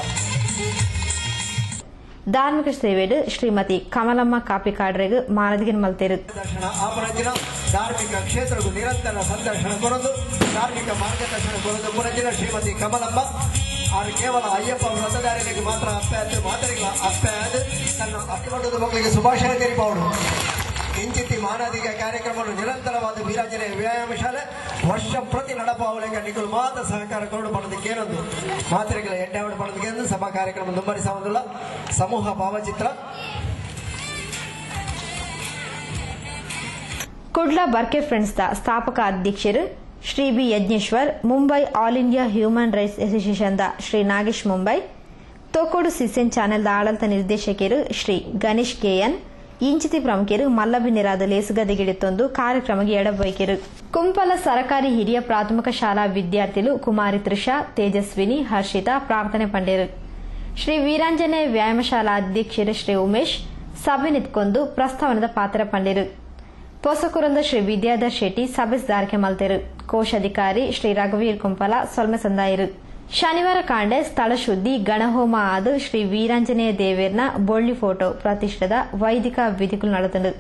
ಧಾರ್ಮಿಕ ಸೇವೆಡ್ ಶ್ರೀಮತಿ ಕಮಲಮ್ಮ ಕಾಪಿಕಾಡ್ರೆಗ್ ಮಾನದಿಗೆ ಮಲ್ತೇರು. ಧಾರ್ಮಿಕ ಕ್ಷೇತ್ರಕ್ಕೂ ನಿರಂತರ ಸಂದರ್ಶನ ಕೊಡೋದು ಧಾರ್ಮಿಕ ಮಾರ್ಗದರ್ಶನ ಕೊಡೋದು ಪುರಜಿನ ಶ್ರೀಮತಿ ಕಮಲಮ್ಮ ಅವರು ಕೇವಲ ಅಯ್ಯಪ್ಪ ವ್ರತಧಾರಿಗಳಿಗೆ ಮಾತ್ರ ಅಪ್ಪೆ ಮಾತರಿಗಳ ಅಪ್ಪೆ ತನ್ನ ಅಷ್ಟಮಟ್ಟದ ಮಕ್ಕಳಿಗೆ ಶುಭಾಶಯ ತಿಳಿಬಹುದು. ಇಂಚಿತಿ ಮಾನದಿಗೆ ಕಾರ್ಯಕ್ರಮವನ್ನು ನಿರಂತರವಾದ ವೀರಾಂಜನೇಯ ವ್ಯಾಯಾಮ ಶಾಲೆ ವರ್ಷ ಪ್ರತಿ ನಡಪಾವಳಿಗೆ ನಿಗಳು ಮಾತ್ರ ಸಹಕಾರ ಕೊಂಡು ಪಡೆದಕ್ಕೆ ಏನೊಂದು ಮಾತ್ರೆಗಳ ಎಡ್ಡಾವಣೆ ಪಡೆದಕ್ಕೆ ಎಂದು ಸಭಾ ಕಾರ್ಯಕ್ರಮ ದುಂಬರಿಸುವುದಿಲ್ಲ. ಸಮೂಹ ಭಾವಚಿತ್ರ ಕುಡ್ಲ ಬರ್ಕೆ ಫ್ರೆಂಡ್ಸ್ ದ ಸ್ಥಾಪಕ ಅಧ್ಯಕ್ಷರು Shri B Yajneshwar, Mumbai all India human rights association ದ ಶ್ರೀ ನಾಗೇಶ್ ಮುಂಬೈ, ತೋಕೋಡು ಸಿಸೆನ್ ಚಾನೆಲ್ ದ ಆಡಳಿತ ನಿರ್ದೇಶಕರು ಶ್ರೀ ಗಣೇಶ್ ಕೆಎನ್, ಇಂಚಿತಿ ಪ್ರಮುಖರು ಮಲ್ಲಬಿ ನಿರಾದ ಲೇಸುಗದೆಗಿಡಿತೊಂದು ಕಾರ್ಯಕ್ರಮಕ್ಕೆ ಎಡಬೈಕೆರು. ಕುಂಪಲ ಸರಕಾರಿ ಹಿರಿಯ ಪ್ರಾಥಮಿಕ ಶಾಲಾ ವಿದ್ಯಾರ್ಥಿಗಳು ಕುಮಾರಿ ತ್ರಿಷಾ, ತೇಜಸ್ವಿನಿ, ಹರ್ಷಿತಾ ಪ್ರಾರ್ಥನೆ ಪಂಡೇರು. ಶ್ರೀ ವೀರಾಂಜನೇಯ ವ್ಯಾಯಾಮಶಾಲಾ ಅಧ್ಯಕ್ಷರು ಶ್ರೀ ಉಮೇಶ್ ಸಭೆ ನಿಂತ್ಕೊಂಡು ಪ್ರಸ್ತಾವನದ ಪಾತ್ರ ಪಂಡೇರು. ಪೊಸಕುರಂದ ಶ್ರೀ ವಿದ್ಯಾಧರ್ ಶೆಟ್ಟಿ ಸಭೆದಾರಿಕೆ ಮಲ್ತೆರು. ಕೋಶಾಧಿಕಾರಿ ಶ್ರೀ ರಘುವೀರ್ ಕುಂಪಲ ಸೊಲ್ಮೆ ಸಂದಾಯಿರು. ಶನಿವಾರ ಕಾಂಡೆ ಸ್ಥಳ ಶುದ್ಧಿ ಗಣಹೋಮ ಆದ ಶ್ರೀ ವೀರಾಂಜನೇಯ ದೇವೇರ್ನ ಬೊಳ್ಳಿ ಫೋಟೋ ಪ್ರತಿಷ್ಠದ ವೈದಿಕ ವಿಧಿಗಳು ನಡೆದವು.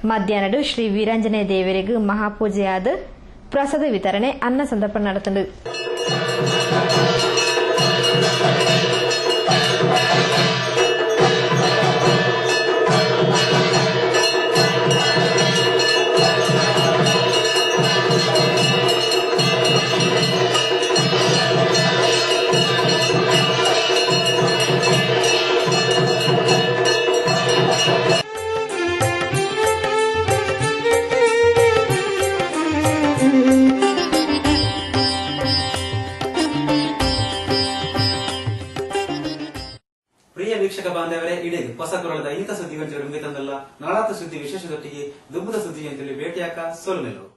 ಮಧ್ಯಾಹ್ನ ಶ್ರೀ ವೀರಾಂಜನೇಯ ದೇವರಿಗೆ ಮಹಾಪೂಜೆಯಾದ ಪ್ರಸಾದ ವಿತರಣೆ ಅನ್ನ ಸಂತರ್ಪಣೆ ನಡೆದವು. ಪ್ರಿಯ ವೀಕ್ಷಕ ಬಾಂಧವರೇ, ಇಡೀ ಹೊಸ ಕುರಳದ ಇಂಥ ಸುದ್ದಿಗಳು ಮುಗಿತಂದಲ್ಲ. ನಾಳಾತ ಸುದ್ದಿ ವಿಶೇಷದೊಟ್ಟಿಗೆ ದುಬ್ಬದ ಸುದ್ದಿ ಅಂತೇಳಿ ಭೇಟಿಯಾಕ ಸೋಲು